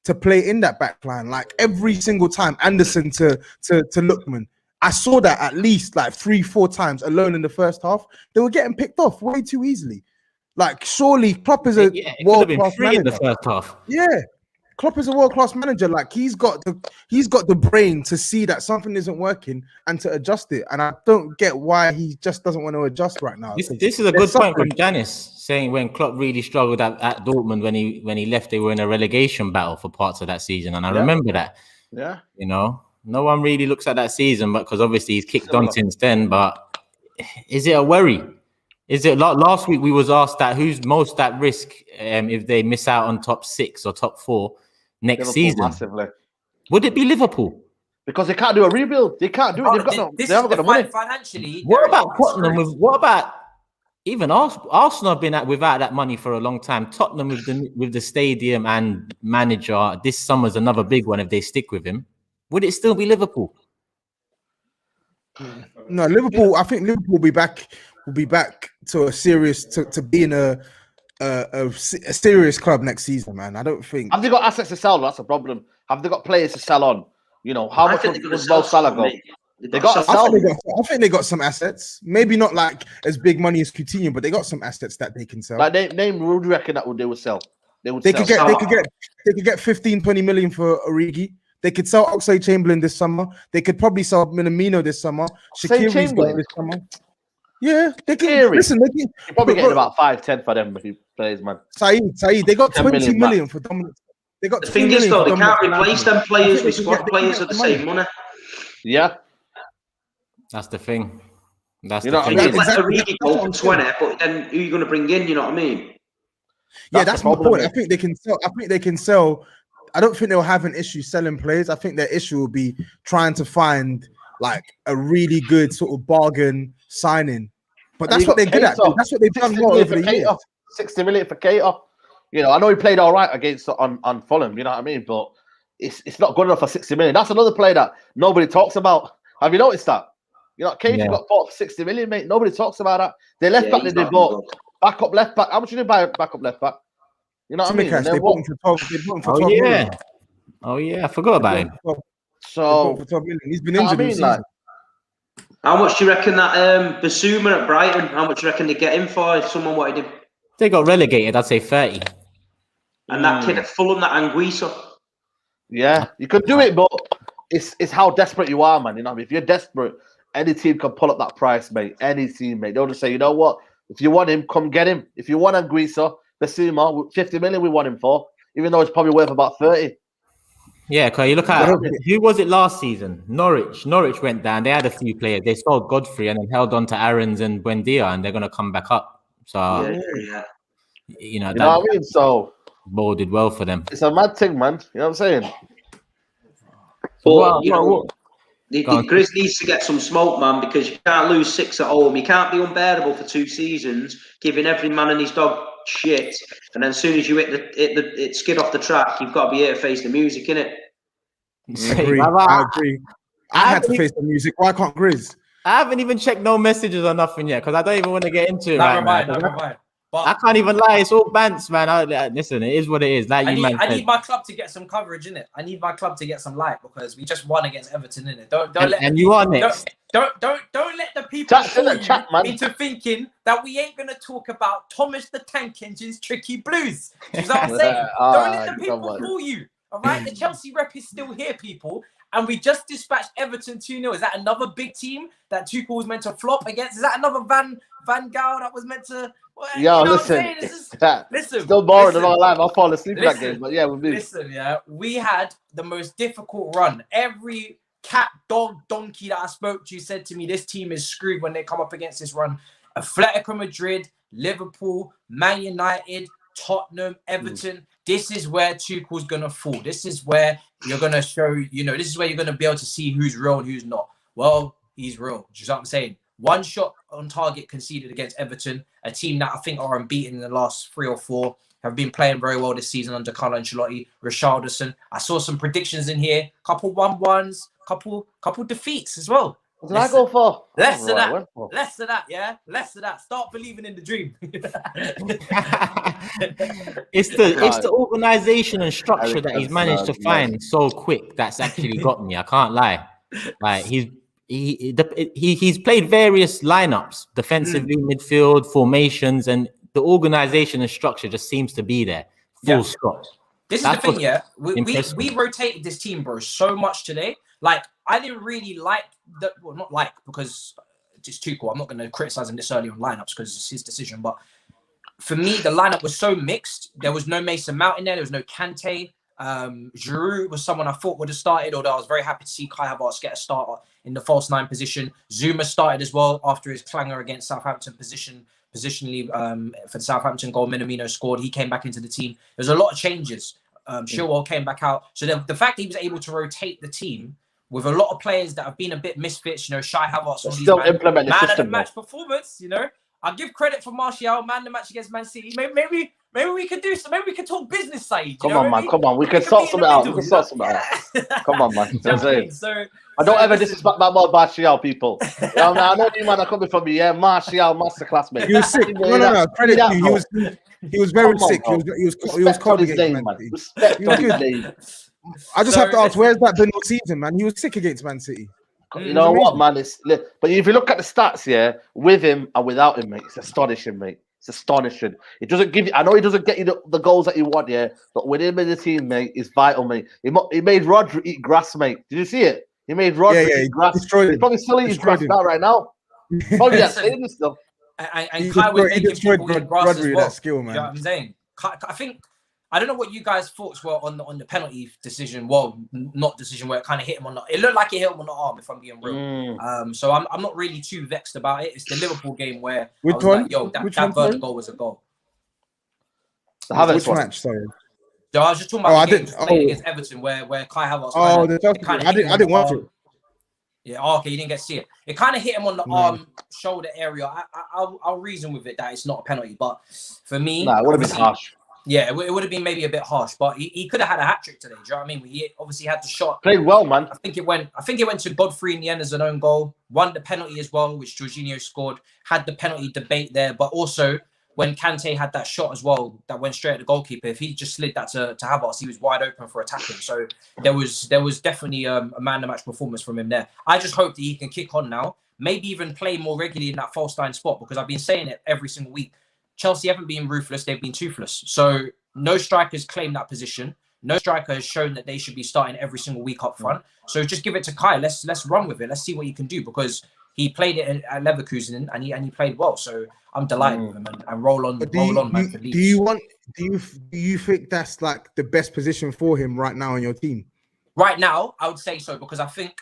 [SPEAKER 3] to play in that back line. Like every single time, Anderson to Lookman, I saw that at least like 3-4 times alone in the first half. They were getting picked off way too easily. Like, surely Klopp is a world-class manager.
[SPEAKER 4] In the first half.
[SPEAKER 3] Yeah, Klopp is a world-class manager. Like, he's got the brain to see that something isn't working and to adjust it. And I don't get why he just doesn't want to adjust right now.
[SPEAKER 4] This is a good point from Janice, saying when Klopp really struggled at Dortmund when he left, they were in a relegation battle for parts of that season, and I remember that.
[SPEAKER 2] Yeah,
[SPEAKER 4] you know, no one really looks at that season, but because obviously he's kicked on since then. But is it a worry? Is it last week we was asked that who's most at risk if they miss out on top 6 or top 4 next
[SPEAKER 2] Liverpool
[SPEAKER 4] season?
[SPEAKER 2] Massively.
[SPEAKER 4] Would it be Liverpool?
[SPEAKER 2] Because they can't do a rebuild. They can't do it. They haven't got the money.
[SPEAKER 5] Financially.
[SPEAKER 4] What about Tottenham? What about even Arsenal have been without that money for a long time. Tottenham with the stadium and manager. This summer's another big one if they stick with him. Would it still be Liverpool?
[SPEAKER 3] No, Liverpool. I think Liverpool will be back. Will be back to a serious to being a serious club next season, man. I don't think.
[SPEAKER 2] Have they got assets to sell? That's a problem. Have they got players to sell on? You know, how much would Mo Salah go? They got to sell.
[SPEAKER 3] I think they got some assets. Maybe not like as big money as Coutinho, but they got some assets that they can sell.
[SPEAKER 2] Like name who do you reckon that they would sell? They
[SPEAKER 3] could get 15, 20 million for Origi. They could sell Oxlade-Chamberlain this summer. They could probably sell Minamino this summer. Shaqiri's got this summer. Yeah, they can. Listen, they can.
[SPEAKER 2] You're probably getting about 5-10 for them if he plays, man.
[SPEAKER 3] SAEED, they got 20 million for Dominic. They got
[SPEAKER 1] the thing is though, they can't replace them players with squad players at the same money.
[SPEAKER 2] Yeah,
[SPEAKER 4] that's the thing. That's
[SPEAKER 2] you
[SPEAKER 4] the
[SPEAKER 2] know
[SPEAKER 4] thing.
[SPEAKER 2] what I mean?
[SPEAKER 1] Let Origi go for 20, but then who are you going to bring in? You know what I mean?
[SPEAKER 3] Yeah, that's my point. I think they can sell. I don't think they'll have an issue selling players. I think their issue will be trying to find like a really good sort of bargain signing. But that's what they're good at. That's what they've done well over the years.
[SPEAKER 2] 60 million for Keita. You know, I know he played all right against on Fulham. You know what I mean? But it's not good enough for 60 million. That's another player that nobody talks about. Have you noticed that? You know, Keita got bought for 60 million, mate. Nobody talks about that. They left back. They bought backup left back. How much did they buy a backup left back? You know what I mean?
[SPEAKER 3] They bought him for 12 million.
[SPEAKER 4] Oh yeah, I forgot about him.
[SPEAKER 2] So
[SPEAKER 3] for 12 million. He's been injured this season.
[SPEAKER 1] How much do you reckon that Basuma at Brighton? How much do you reckon they get him for if someone wanted him?
[SPEAKER 4] They got relegated. I'd say 30.
[SPEAKER 1] And that kid at Fulham, that Anguissa.
[SPEAKER 2] Yeah, you could do it, but it's how desperate you are, man. You know, if you're desperate, any team can pull up that price, mate. Any team, mate. They'll just say, you know what? If you want him, come get him. If you want Anguissa, Basuma, 50 million we want him for, even though it's probably worth about 30.
[SPEAKER 4] Yeah, because you look at who was it last season? Norwich. Norwich went down. They had a few players. They sold Godfrey and then held on to Aarons and Buendia, and they're going to come back up. So, you know
[SPEAKER 2] what I mean? So,
[SPEAKER 4] boded well for them.
[SPEAKER 2] It's a mad thing, man. You know what I'm saying?
[SPEAKER 1] But, the GRIZZ needs to get some smoke, man, because you can't lose 6 at home. You can't be unbearable for 2 seasons, giving every man and his dog shit, and then as soon as you hit skid off the track, you've got to be here to face the music, innit?
[SPEAKER 3] I agree. I had to face the music. Why can't GRIZZ?
[SPEAKER 4] I haven't even checked no messages or nothing yet because I don't even want to get into it right now.
[SPEAKER 5] But
[SPEAKER 4] I can't even lie. It's all bants, man. Listen, it is what it is. Like
[SPEAKER 5] I need my club to get some coverage, innit? I need my club to get some light because we just won against Everton, innit?
[SPEAKER 4] You are next.
[SPEAKER 5] Don't let the people fool you into thinking that we ain't gonna talk about Thomas the Tank Engine's tricky blues. You know what I'm saying? Don't let the people fool you. All right, the Chelsea rep is still here, people. And we just dispatched Everton 2-0. Is that another big team that Tuchel was meant to flop against? Is that another Van Gaal that was meant to? Well,
[SPEAKER 2] yo,
[SPEAKER 5] you know
[SPEAKER 2] listen. Still boring and all that. I'll fall asleep in that game. But yeah, we'll be.
[SPEAKER 5] Listen, we had the most difficult run. Every cat, dog, donkey that I spoke to said to me, this team is screwed when they come up against this run. Atletico Madrid, Liverpool, Man United, Tottenham, Everton. This is where Tuchel's going to fall. This is where you're going to show, this is where you're going to be able to see who's real and who's not. Well, he's real. Do you know what I'm saying? 1 shot on target conceded against Everton, a team that I think are unbeaten in the last 3 or 4, have been playing very well this season under Carlo Ancelotti, Richarlison. I saw some predictions in here, couple 1-1s, couple defeats as well.
[SPEAKER 2] What did I go for?
[SPEAKER 5] Less than that, yeah? Less than that. Start believing in the dream.
[SPEAKER 4] It's the organization and structure that he's managed to find so quick that's actually got me. I can't lie. Like he's played various lineups, defensively, midfield, formations, and the organization and structure just seems to be there. Full stop.
[SPEAKER 5] This is the thing, yeah. We rotated this team, bro, so much today. Like, I didn't really like that. Well, not like because it's Tuchel. I'm not going to criticize him this early on lineups because it's his decision. But for me, the lineup was so mixed. There was no Mason Mount in there. There was no Kante. Giroud was someone I thought would have started, although I was very happy to see Kai Havertz get a starter in the false 9 position. Zuma started as well after his clanger against Southampton positionally for the Southampton goal. Minamino scored. He came back into the team. There's a lot of changes. Chilwell came back out. So the fact that he was able to rotate the team with a lot of players that have been a bit misfits, Shai Havertz,
[SPEAKER 2] still implement the system,
[SPEAKER 5] man of the match performance, I'll give credit for Martial, man the match against Man City. Maybe we could do some. Maybe we could talk business side.
[SPEAKER 2] Come on, man. Come on. We can sort something out. We can sort something out. Come on, man. I don't ever disrespect my Martial, people. I know you, man, are coming from me. Yeah, Martial, masterclass, mate.
[SPEAKER 3] He was sick. No. Credit to you. He was very sick. He was cold against Man City.
[SPEAKER 2] Respect on his name.
[SPEAKER 3] I just have to ask, where's that been all season, man? He was sick against Man City.
[SPEAKER 2] You know what, man? But if you look at the stats, yeah, with him and without him, mate, it's astonishing, mate. It's astonishing. It doesn't give you. I know he doesn't get you the goals that you want, yeah. But with him in the team, mate, it's vital, mate. He made Rodri eat grass, mate. Did you see it? He made Rodri eat grass. He's probably still eating grass now, right now. Probably saying this stuff.
[SPEAKER 5] And Kai was making people eat grass as well.
[SPEAKER 3] That skill, man.
[SPEAKER 5] You know what I'm saying? I think. I don't know what you guys' thoughts were on the penalty decision. Well, not decision where it kind of hit him on the. It looked like it hit him on the arm, if I'm being real. So I'm not really too vexed about it. It's the Liverpool game where
[SPEAKER 3] which one?
[SPEAKER 5] Like, yo, that third goal was a goal.
[SPEAKER 3] Which match? Sorry.
[SPEAKER 5] So I was just talking about the game against Everton where Kai Havertz.
[SPEAKER 3] I didn't watch it.
[SPEAKER 5] Yeah, okay, you didn't get to see it. It kind of hit him on the arm, shoulder area. I'll reason with it that it's not a penalty, but for me,
[SPEAKER 2] it would have been harsh.
[SPEAKER 5] Yeah, it would have been maybe a bit harsh, but he could have had a hat trick today. Do you know what I mean? He obviously had the shot.
[SPEAKER 2] Played well, man.
[SPEAKER 5] I think it went to Godfrey in the end as an own goal. Won the penalty as well, which Jorginho scored. Had the penalty debate there, but also when Kante had that shot as well, that went straight at the goalkeeper. If he just slid that to Havertz, he was wide open for attacking. So there was definitely a man of the match performance from him there. I just hope that he can kick on now. Maybe even play more regularly in that false nine spot, because I've been saying it every single week. Chelsea haven't been ruthless, they've been toothless. So no strikers claim that position. No striker has shown that they should be starting every single week up front. So just give it to Kai. Let's run with it. Let's see what he can do, because he played it at Leverkusen and he played well. So I'm delighted with him and roll on, man. For Leeds.
[SPEAKER 3] Do you think that's like the best position for him right now on your team?
[SPEAKER 5] Right now, I would say so, because I think,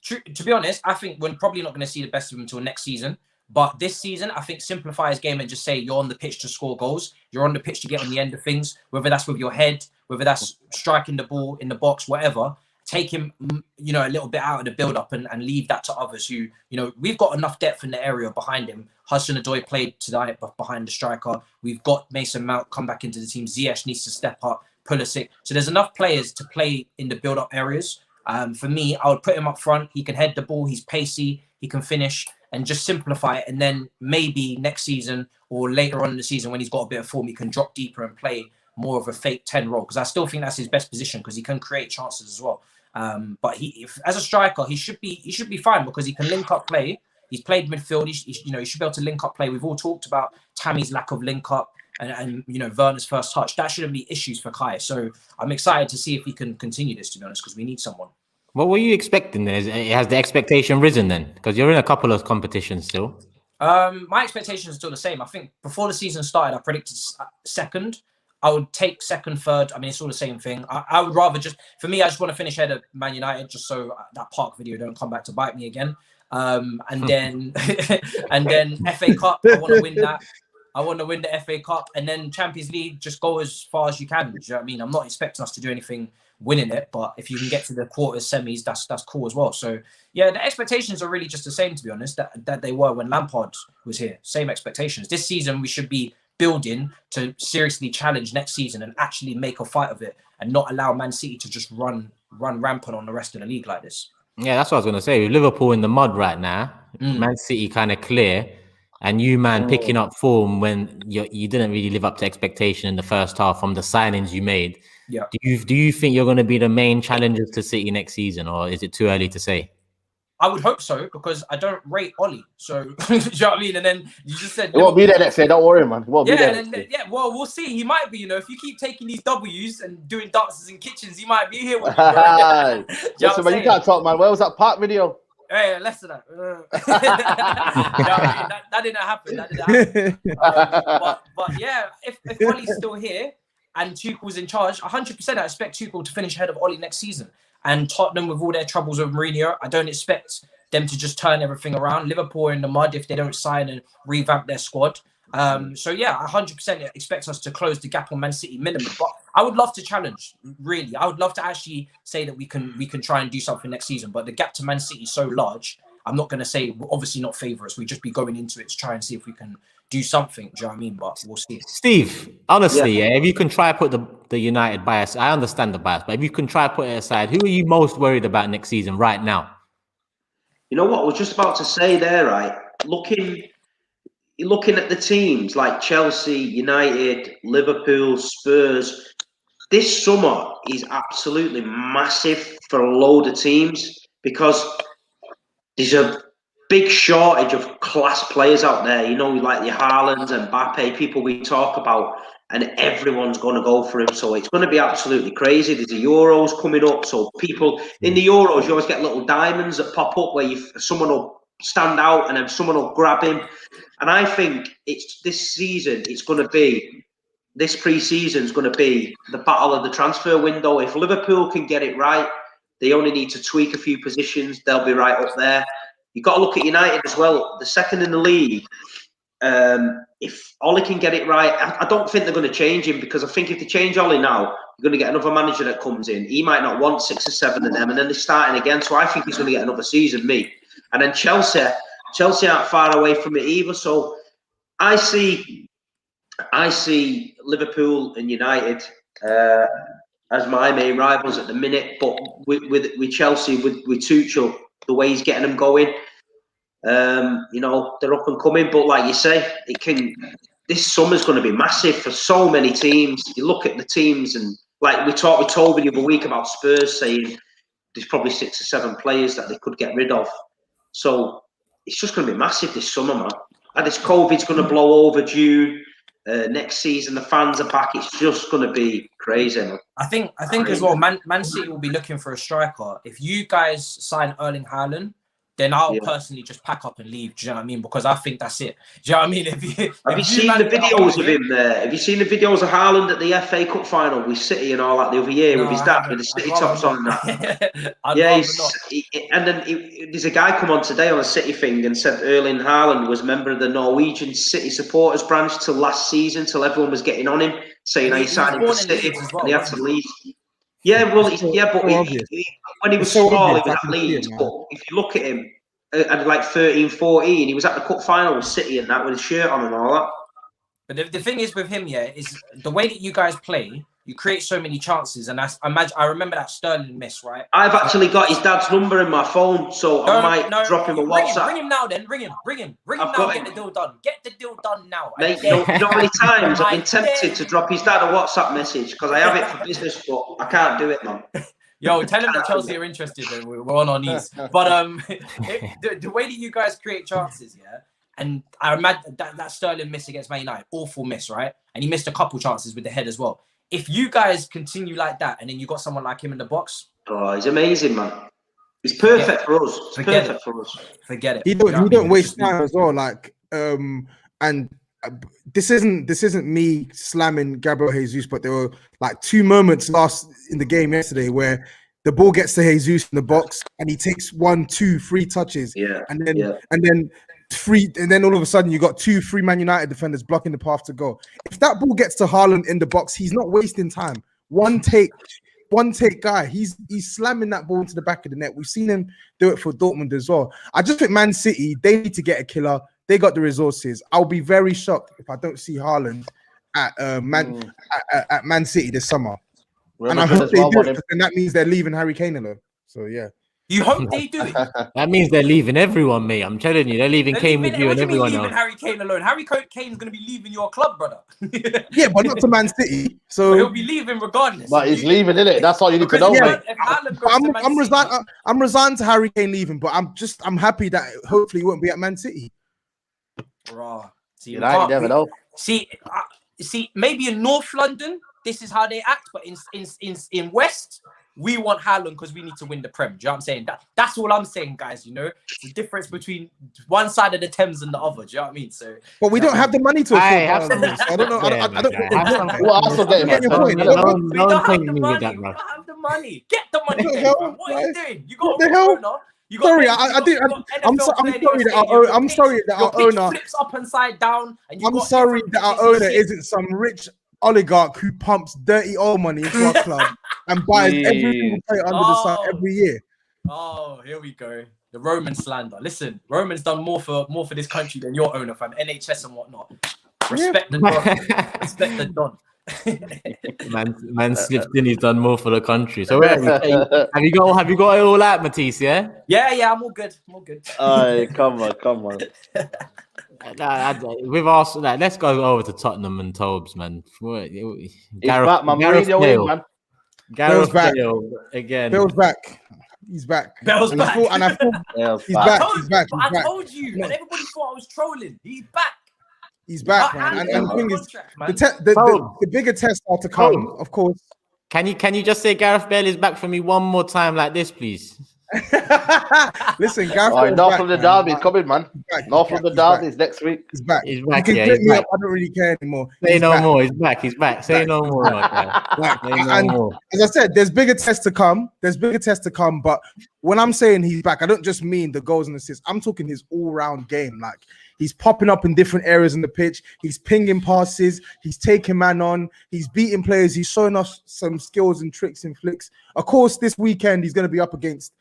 [SPEAKER 5] to be honest, I think we're probably not going to see the best of him until next season. But this season, I think simplify his game and just say you're on the pitch to score goals. You're on the pitch to get on the end of things, whether that's with your head, whether that's striking the ball in the box, whatever. Take him, a little bit out of the build-up and leave that to others who, we've got enough depth in the area behind him. Hudson-Odoi played tonight behind the striker. We've got Mason Mount come back into the team. Ziyech needs to step up, Pulisic. So there's enough players to play in the build-up areas. For me, I would put him up front. He can head the ball. He's pacey. He can finish. And just simplify it, and then maybe next season or later on in the season when he's got a bit of form, he can drop deeper and play more of a fake 10 role, because I still think that's his best position, because he can create chances as well. But as a striker, he should be fine, because he can link up play. He's played midfield. He should be able to link up play. We've all talked about Tammy's lack of link up and Werner's first touch. That shouldn't be issues for Kai. So I'm excited to see if he can continue this, to be honest, because we need someone.
[SPEAKER 4] What were you expecting then? Has the expectation risen then? Because you're in a couple of competitions still.
[SPEAKER 5] My expectations are still the same. I think before the season started, I predicted second. I would take second, third. I mean, it's all the same thing. I would rather for me, I just want to finish ahead of Man United, just so that Park video don't come back to bite me again. And then FA Cup, I want to win that. I want to win the FA Cup, and then Champions League, just go as far as you can. Do you know what I mean? I'm not expecting us to do anything winning it, but if you can get to the quarters, semis, that's cool as well. So yeah, the expectations are really just the same, to be honest, that they were when Lampard was here. Same expectations. This season we should be building to seriously challenge next season and actually make a fight of it, and not allow Man City to just run rampant on the rest of the league like this.
[SPEAKER 4] Yeah, that's what I was going to say. With Liverpool in the mud right now, Man City kind of clear, and you, man, picking up form when you didn't really live up to expectation in the first half from the signings you made.
[SPEAKER 5] Yeah.
[SPEAKER 4] Do you think you're going to be the main challengers to City next season, or is it too early to say?
[SPEAKER 5] I would hope so, because I don't rate Ollie. So, do you know what I mean? And then you just said...
[SPEAKER 2] It won't be there next year. Don't worry, man. It won't be there next year.
[SPEAKER 5] Yeah, well, we'll see. He might be, if you keep taking these W's and doing dances in kitchens, he might be here.
[SPEAKER 2] Listen, man, you can't talk, man. Where was that Park video?
[SPEAKER 5] Hey, less than that. That didn't happen. But yeah, if Ollie's still here and Tuchel's in charge, 100% I expect Tuchel to finish ahead of Ollie next season. And Tottenham, with all their troubles with Mourinho, I don't expect them to just turn everything around. Liverpool are in the mud if they don't sign and revamp their squad. So yeah, 100% expect us to close the gap on Man City minimum. But I would love to challenge, really. I would love to actually say that we can try and do something next season. But the gap to Man City is so large, I'm not going to say we're obviously not favourites. We just be going into it to try and see if we can do something. Do you know what I mean? But we'll see.
[SPEAKER 4] Steve, honestly, if you can try put the United bias, I understand the bias, but if you can try put it aside, who are you most worried about next season right now?
[SPEAKER 1] You know what I was just about to say there, right? Looking at the teams like Chelsea, United, Liverpool, Spurs, this summer is absolutely massive for a load of teams because there's a big shortage of class players out there. You know, like the Haalands and Mbappe, people we talk about, and everyone's going to go for him. So it's going to be absolutely crazy. There's the Euros coming up. So people in the Euros, you always get little diamonds that pop up where someone will stand out and then someone will grab him. And I think this season, it's going to be, this pre-season is going to be the battle of the transfer window. If Liverpool can get it right, they only need to tweak a few positions. They'll be right up there. You've got to look at United as well. The second in the league. If Ole can get it right, I don't think they're going to change him, because I think if they change Ole now, you're going to get another manager that comes in. He might not want 6 or 7 of them, and then they're starting again. So I think he's going to get another season, And then Chelsea aren't far away from it either. So I see Liverpool and United as my main rivals at the minute. But with Chelsea, with Tuchel, the way he's getting them going, you know, they're up and coming. But like you say, this summer's going to be massive for so many teams. You look at the teams, and like we talked with Toby the other week about Spurs, saying there's probably 6 or 7 players that they could get rid of. So it's just going to be massive this summer, man. And this COVID's going to blow over June. Next season, the fans are back. It's just going to be crazy, man.
[SPEAKER 5] I think as well, Man City will be looking for a striker. If you guys sign Erling Haaland, then I'll personally just pack up and leave. Do you know what I mean? Because I think that's it. Do you know what I mean? Have you
[SPEAKER 1] seen the videos of him there? Have you seen the videos of Haaland at the FA Cup final with City and all that the other year with his dad with the City tops on that? And then there's a guy come on today on a City thing and said Erling Haaland was a member of the Norwegian City supporters branch till last season, till everyone was getting on him, saying he signed him for City and he had to leave. Yeah, well, but when he was small, he was at Leeds. But if you look at him, at like 13, 14, he was at the cup final with City and that, with his shirt on and all that.
[SPEAKER 5] But the thing is with him, is the way that you guys play, you create so many chances. And I remember that Sterling miss, right?
[SPEAKER 1] I've actually got his dad's number in my phone, so I might drop him a WhatsApp.
[SPEAKER 5] Bring him now then. Bring him now. Get the deal done. Get the deal done now.
[SPEAKER 1] Mate, you know how many times I've been tempted to drop his dad a WhatsApp message because I have it for business, but I can't do it, man.
[SPEAKER 5] Yo, tell him that Chelsea are interested. Then we're on our knees. But the way that you guys create chances, and I imagine that Sterling miss against Man United, awful miss, right? And he missed a couple chances with the head as well. If you guys continue like that, and then you got someone like him in the box,
[SPEAKER 1] he's amazing, man. He's perfect for us.
[SPEAKER 5] Forget it.
[SPEAKER 3] He don't waste time as well. Like, and this isn't me slamming Gabriel Jesus, but there were like 2 moments in the game yesterday where the ball gets to Jesus in the box and he takes 1, 2, 3 touches, and then all of a sudden you got 2, 3 Man United defenders blocking the path to go. If that ball gets to Haaland in the box, he's not wasting time. One take guy. He's slamming that ball into the back of the net. We've seen him do it for Dortmund as well. I just think Man City, they need to get a killer. They got the resources. I'll be very shocked if I don't see Haaland at Man City this summer. And I hope they do it, and that means they're leaving Harry Kane alone. So yeah.
[SPEAKER 5] You hope they do it.
[SPEAKER 4] That means they're leaving everyone, mate. I'm telling you, they're leaving Kane with you and everyone else.
[SPEAKER 5] Harry Kane alone. Harry Kane's going to be leaving your club, brother.
[SPEAKER 3] Yeah, but not to Man City. So
[SPEAKER 5] but he'll be leaving regardless.
[SPEAKER 2] But he's leaving, innit? That's all you need to know, mate.
[SPEAKER 3] I'm resigned to Harry Kane leaving, but I'm happy that hopefully he won't be at Man City.
[SPEAKER 5] Bro, see,
[SPEAKER 2] you never know.
[SPEAKER 5] See, maybe in North London, this is how they act, but in West, we want Haaland because we need to win the Prem. Do you know what I'm saying? That's all I'm saying, guys. You know, it's the difference between one side of the Thames and the other. Do you know what I mean? So,
[SPEAKER 3] but we don't have the money to afford Haaland. I don't know. I don't. Well, I also get your point.
[SPEAKER 5] We don't have the money. We don't have the money. Get the money. What are you doing? You got the hell?
[SPEAKER 3] Sorry, I'm sorry that our owner
[SPEAKER 5] flips up and side down.
[SPEAKER 3] I'm sorry that our owner isn't some rich oligarch who pumps dirty oil money into our club and buys every single player under the sun every year.
[SPEAKER 5] Oh, here we go. the Roman slander. Listen, Roman's done more for this country than your owner, fam. NHS and whatnot. Respect the Don. Respect the Don.
[SPEAKER 4] man slipped in. He's done more for the country. So where have you got it all out, Matisse? Yeah.
[SPEAKER 5] Yeah. I'm all good.
[SPEAKER 2] Come on.
[SPEAKER 4] With Arsenal, let's go over to Tottenham and TOBS, man.
[SPEAKER 2] Gareth Bale
[SPEAKER 4] again.
[SPEAKER 3] Bale's back. He's back.
[SPEAKER 5] Bale's back.
[SPEAKER 3] He's back.
[SPEAKER 5] I told you, and everybody thought I was trolling. He's back.
[SPEAKER 3] He's back, man. And the thing is, the bigger tests are to come, of course.
[SPEAKER 4] Can you just say Gareth Bale is back for me one more time like this, please?
[SPEAKER 3] Listen, Gareth
[SPEAKER 2] Bale. North from the derby is coming, man. North from the derby is next week.
[SPEAKER 3] He's back.
[SPEAKER 4] He's back.
[SPEAKER 3] You can get me up. I don't really care anymore.
[SPEAKER 4] Say no more. He's back. He's back. Say no more.
[SPEAKER 3] As I said, there's bigger tests to come. But when I'm saying he's back, I don't just mean the goals and assists. I'm talking his all-round game. Like, he's popping up in different areas in the pitch. He's pinging passes. He's taking man on. He's beating players. He's showing us some skills and tricks and flicks. Of course, this weekend he's going to be up against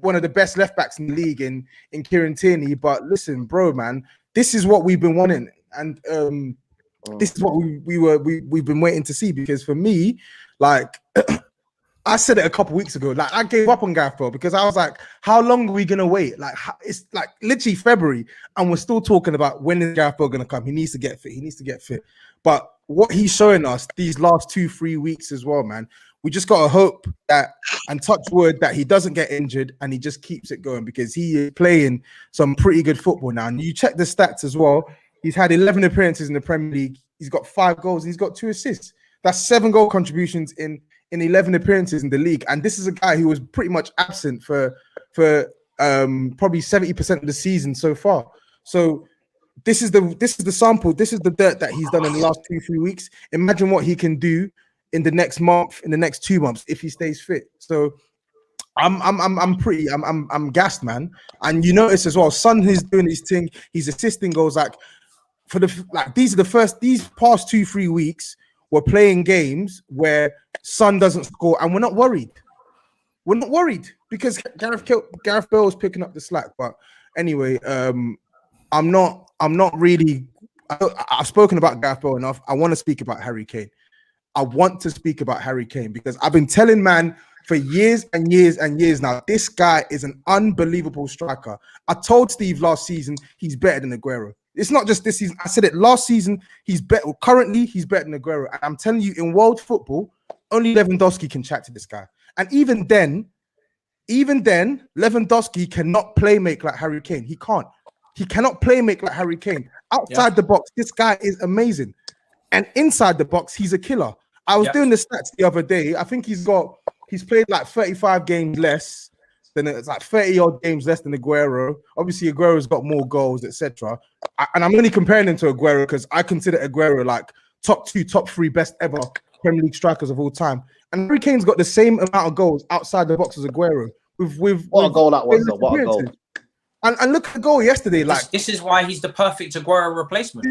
[SPEAKER 3] one of the best left backs in the league in Kieran Tierney. But listen, bro, man, this is what we've been wanting, and this is what we've been waiting to see. Because for me, like I said it a couple weeks ago, like I gave up on Gareth Bale because I was like, how long are we gonna wait? Like it's like literally February, and we're still talking about when is Gareth Bale gonna come? He needs to get fit. But what he's showing us these last 2-3 weeks as well, man. We just got to hope that, and touch wood, that he doesn't get injured and he just keeps it going, because he is playing some pretty good football now. And you check the stats as well. He's had 11 appearances in the Premier League. He's got 5 goals. He's got 2 assists. That's 7 goal contributions in 11 appearances in the league. And this is a guy who was pretty much absent for probably 70% of the season so far. So this is the sample. This is the dirt that he's done in the last 2-3 weeks. Imagine what he can do in the next month, in the next 2 months, if he stays fit. So I'm gassed, man. And you notice as well, Son is doing his thing. He's assisting goals. These past 2-3 weeks, we're playing games where Son doesn't score, and we're not worried. We're not worried because Gareth Bale is picking up the slack. But anyway, I'm not really. I've spoken about Gareth Bale enough. I want to speak about Harry Kane. Because I've been telling man for years and years and years now, this guy is an unbelievable striker. I told Steve last season he's better than Aguero. It's not just this season. I said it last season. He's better. Currently, he's better than Aguero. And I'm telling you, in world football, only Lewandowski can chat to this guy. And even then, Lewandowski cannot play make like Harry Kane. He can't. He cannot play make like Harry Kane. Outside the box, this guy is amazing. And inside the box, he's a killer. I was doing the stats the other day. I think he's played like 35 games less than, it's like 30 odd games less than Aguero. Obviously, Aguero's got more goals, etc. And I'm only comparing him to Aguero because I consider Aguero like top 2, top 3 best ever Premier League strikers of all time. And Harry Kane's got the same amount of goals outside the box as Aguero.
[SPEAKER 2] What a goal that was, though. What a goal.
[SPEAKER 3] And look at the goal yesterday. Like,
[SPEAKER 5] this is why he's the perfect Aguero replacement.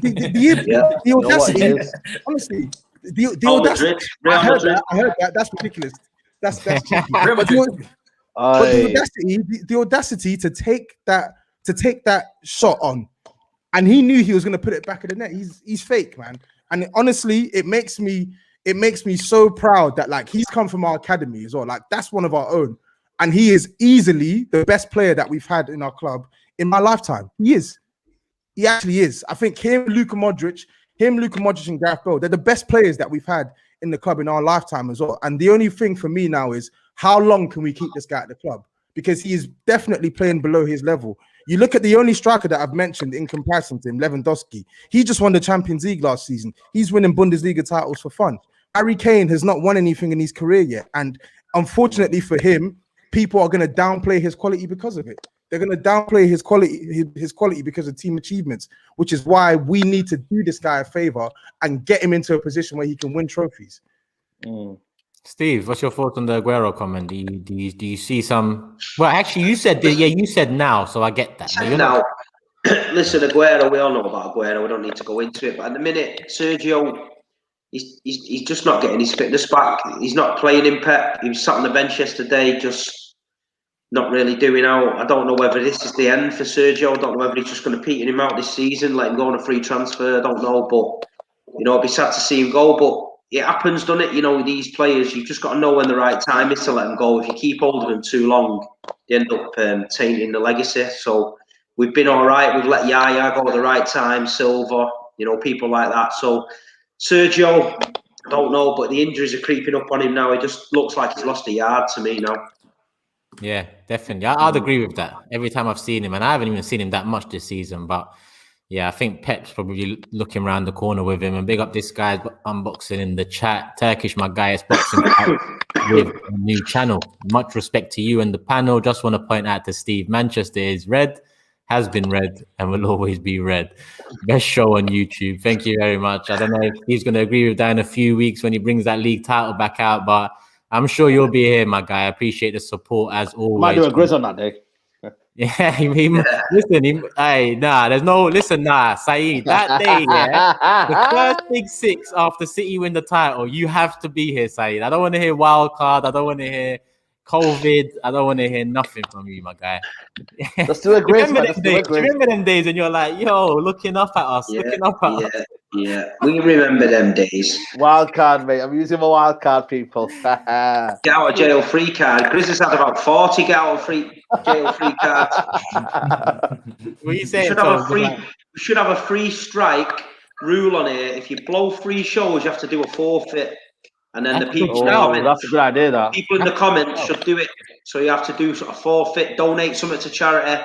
[SPEAKER 3] The audacity, honestly, the audacity. I heard that. That's ridiculous. That's cheeky. But the audacity to take that shot on, and he knew he was going to put it back in the net. He's fake, man. And honestly, it makes me so proud that like he's come from our academy as well. Like that's one of our own. And he is easily the best player that we've had in our club in my lifetime. He is. He actually is. I think him, Luka Modric, and Gareth Bale, they're the best players that we've had in the club in our lifetime as well. And the only thing for me now is how long can we keep this guy at the club? Because he is definitely playing below his level. You look at the only striker that I've mentioned in comparison to him, Lewandowski. He just won the Champions League last season. He's winning Bundesliga titles for fun. Harry Kane has not won anything in his career yet. And unfortunately for him, people are going to downplay his quality because of it. They're going to downplay his quality because of team achievements, which is why we need to do this guy a favor and get him into a position where he can win trophies.
[SPEAKER 4] Steve, what's your thoughts on the Aguero comment? Do you see some? Well, actually, you said now, so I get that.
[SPEAKER 1] Now, listen, Aguero. We all know about Aguero. We don't need to go into it. But at the minute, Sergio, he's just not getting his fitness back. He's not playing in Pep. He was sat on the bench yesterday, just not really doing out. I don't know whether this is the end for Sergio. I don't know whether he's just going to peter him out this season, let him go on a free transfer. I don't know, but it'd be sad to see him go. But it happens, doesn't it? These players, you've just got to know when the right time is to let them go. If you keep hold of them too long, they end up tainting the legacy. So we've been all right. We've let Yaya go at the right time, Silva, people like that. So Sergio, I don't know, but the injuries are creeping up on him now. It just looks like he's lost a yard to me now.
[SPEAKER 4] Yeah, definitely. I'd agree with that. Every time I've seen him, and I haven't even seen him that much this season, but yeah, I think Pep's probably looking around the corner with him. And big up this guy's unboxing in the chat. Turkish, my guy, is boxing with a new channel. Much respect to you and the panel. Just want to point out to Steve, Manchester is red, has been red, and will always be red. Best show on YouTube. Thank you very much. I don't know if he's going to agree with that in a few weeks when he brings that league title back out, but I'm sure you'll be here, my guy. I appreciate the support as always.
[SPEAKER 2] Might do a GRIZZ on that day.
[SPEAKER 4] Yeah, listen, SAEED, that day, yeah, the first big six after City win the title, you have to be here, SAEED. I don't want to hear wild card. I don't want to hear COVID. I don't want to hear nothing from you, my guy.
[SPEAKER 2] Let's do a GRIZZ, man.
[SPEAKER 4] Remember them days and you're like, yo, looking up at us, us.
[SPEAKER 1] Yeah, we remember them days.
[SPEAKER 2] Wild card, mate. I'm using my wild card, people.
[SPEAKER 1] Get out of jail free card. GRIZZ has had about 40 get out of jail free cards.
[SPEAKER 4] What are you saying?
[SPEAKER 1] We should have a free strike rule on here. If you blow 3 shows, you have to do a forfeit. And then the people in the comments,
[SPEAKER 2] that's a good idea, that.
[SPEAKER 1] People in the comments should do it. So you have to do a forfeit, donate something to charity.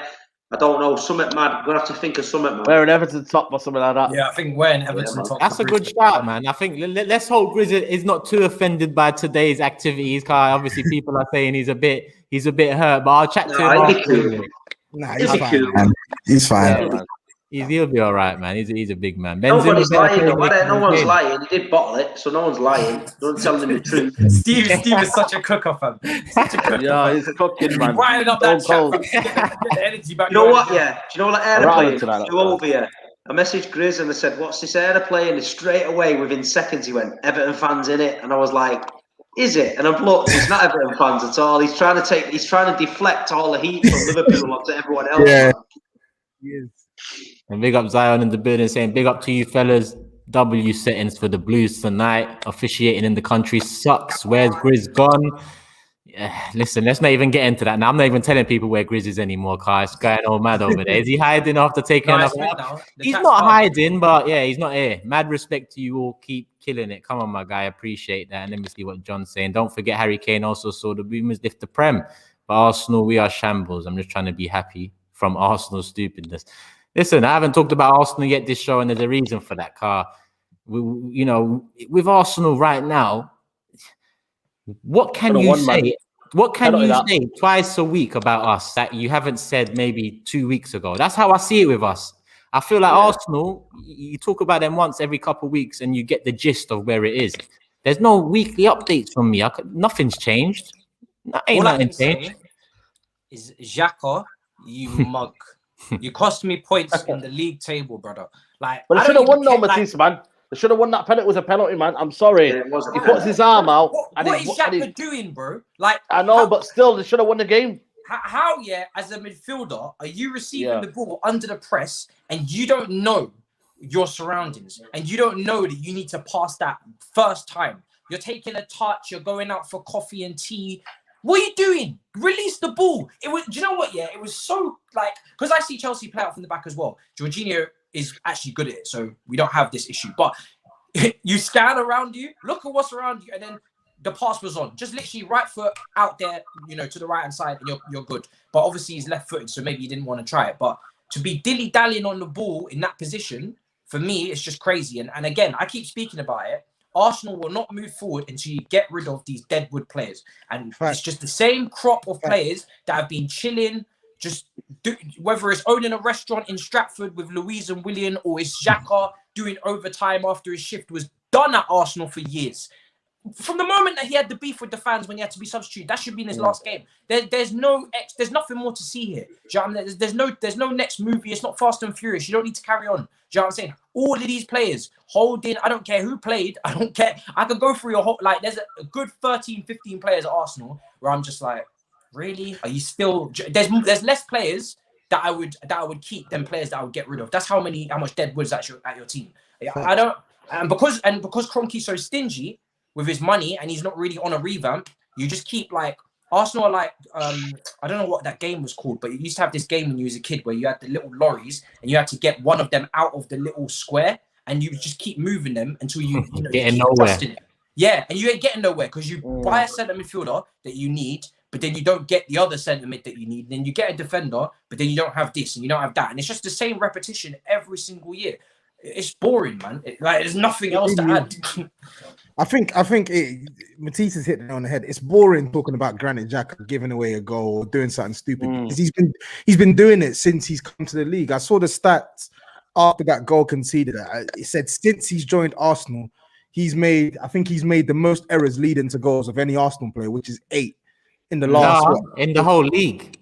[SPEAKER 1] I don't know, something mad. We're going to have to think of something mad.
[SPEAKER 2] We're in Everton top or something like that.
[SPEAKER 5] Yeah, I think we're in Everton top.
[SPEAKER 4] That's a good shout, man. I think let's hope GRIZZ is not too offended by today's activities. Because obviously people are saying he's a bit hurt, but I'll chat to him.
[SPEAKER 3] Nah, he's fine, man. He's fine.
[SPEAKER 4] Yeah, he'll be all right, man. He's a big man.
[SPEAKER 1] Nobody's lying. No one's lying. He did bottle it, so no one's lying. Don't tell them the truth.
[SPEAKER 5] Steve is such a cooker, fam. Such a cooker.
[SPEAKER 2] Yeah, he's cooking, man.
[SPEAKER 5] Writing up that chat, get the energy back.
[SPEAKER 1] You know what? Yeah. Do you know what aeroplane flew over here? I messaged GRIZZ and I said, "What's this aeroplane?" And straight away, within seconds, he went, "Everton fans in it," and I was like, "Is it?" And I've looked. It's not Everton fans at all. He's trying to deflect all the heat from Liverpool onto everyone else.
[SPEAKER 3] Yeah.
[SPEAKER 4] Yes. And big up Zion in the building saying, big up to you fellas. W settings for the Blues tonight. Officiating in the country sucks. Where's GRIZZ gone? Yeah, listen, let's not even get into that. Now, I'm not even telling people where GRIZZ is anymore, because it's going all mad over there. Is he hiding after taking off? He's not hiding, but yeah, he's not here. Mad respect to you all. Keep killing it. Come on, my guy. Appreciate that. And let me see what John's saying. Don't forget, Harry Kane also saw the boomers lift the Prem. But Arsenal, we are shambles. I'm just trying to be happy from Arsenal's stupidness. Listen, I haven't talked about Arsenal yet this show, and there's a reason for that, car. With Arsenal right now, what can you say? What can you say twice a week about us that you haven't said maybe 2 weeks ago? That's how I see it with us. I feel like Arsenal, you talk about them once every couple of weeks and you get the gist of where it is. There's no weekly updates from me. Nothing's changed. Nothing changed.
[SPEAKER 5] Is Xhaka, you mug. You cost me points in the league table, brother. But
[SPEAKER 2] they should have won, no, Matisse, man. They should have won that penalty. It was a penalty, man. I'm sorry.
[SPEAKER 1] Yeah,
[SPEAKER 2] he puts his arm out.
[SPEAKER 5] What is Xhaka doing, bro?
[SPEAKER 2] I know, but still, they should have won the game.
[SPEAKER 5] How, as a midfielder, are you receiving the ball under the press and you don't know your surroundings and you don't know that you need to pass that first time? You're taking a touch. You're going out for coffee and tea. What are you doing? Release the ball. Do you know what? Yeah, it was so because I see Chelsea play out from the back as well. Jorginho is actually good at it, so we don't have this issue. But you scan around you, look at what's around you, and then the pass was on. Just literally right foot out there, to the right hand side, and you're good. But obviously he's left footed, so maybe he didn't want to try it. But to be dilly dallying on the ball in that position, for me, it's just crazy. And again, I keep speaking about it. Arsenal will not move forward until you get rid of these deadwood players. And it's just the same crop of players that have been chilling, whether it's owning a restaurant in Stratford with Louise and William, or it's Xhaka doing overtime after his shift was done at Arsenal for years. From the moment that he had the beef with the fans when he had to be substituted, that should be in his last game. There's nothing more to see here. Do you know what I mean? There's no next movie. It's not Fast and Furious. You don't need to carry on. Do you know what I'm saying? All of these players, Holding, I don't care who played. I don't care. I could go through your whole, there's a good 13, 15 players at Arsenal where I'm just like, really? Are you still? There's less players that I would keep than players that I would get rid of. That's how much dead wood's at your team. I don't, and because Kroenke's so stingy with his money and he's not really on a revamp, you just keep like Arsenal are like I don't know what that game was called, but you used to have this game when you was a kid where you had the little lorries and you had to get one of them out of the little square and you just keep moving them until you
[SPEAKER 4] getting nowhere.
[SPEAKER 5] Yeah, and you ain't getting nowhere because you buy a centre midfielder that you need, but then you don't get the other centre mid that you need. Then you get a defender, but then you don't have this and you don't have that, and it's just the same repetition every single year. It's boring, man. There's nothing else to add.
[SPEAKER 3] I think Matisse has hit it on the head. It's boring talking about Granit Xhaka giving away a goal or doing something stupid because he's been doing it since he's come to the league. I saw the stats after that goal conceded. It said since he's joined Arsenal, he's made the most errors leading to goals of any Arsenal player, which is 8 in the last
[SPEAKER 4] in the whole league.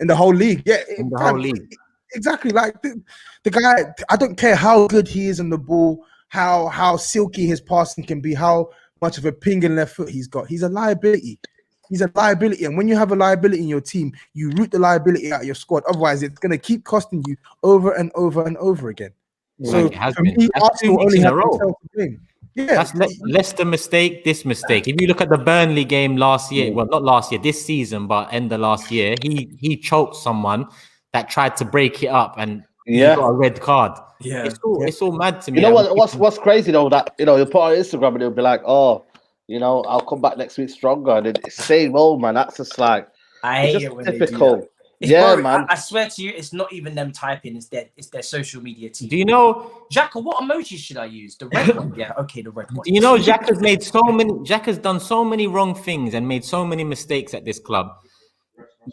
[SPEAKER 3] In the whole league, yeah,
[SPEAKER 4] in the whole league.
[SPEAKER 3] Exactly. Like the guy, I don't care how good he is on the ball, how silky his passing can be, how much of a ping and left foot he's got. He's a liability. He's a liability. And when you have a liability in your team, you root the liability out of your squad. Otherwise, it's going to keep costing you over and over and over again.
[SPEAKER 4] Yeah,
[SPEAKER 3] so for me, Arsenal only have to blame. Yeah,
[SPEAKER 4] that's Leicester mistake, this mistake. If you look at the Burnley game last year, well, not last year, this season, but end of last year, he choked someone that tried to break it up and he got a red card. Yeah, it's all mad to me.
[SPEAKER 2] You know what's crazy though, that you'll put on Instagram and it'll be like, oh, I'll come back next week stronger, and it's the same old man. That's just like
[SPEAKER 5] I hate it when
[SPEAKER 2] typical.
[SPEAKER 5] They do that. Yeah, man. I swear to you, it's not even them typing. It's their social media team.
[SPEAKER 4] Do you know,
[SPEAKER 5] Xhaka? What emojis should I use? The red one. Yeah, okay, the red one.
[SPEAKER 4] Do you know Xhaka's done so many wrong things and made so many mistakes at this club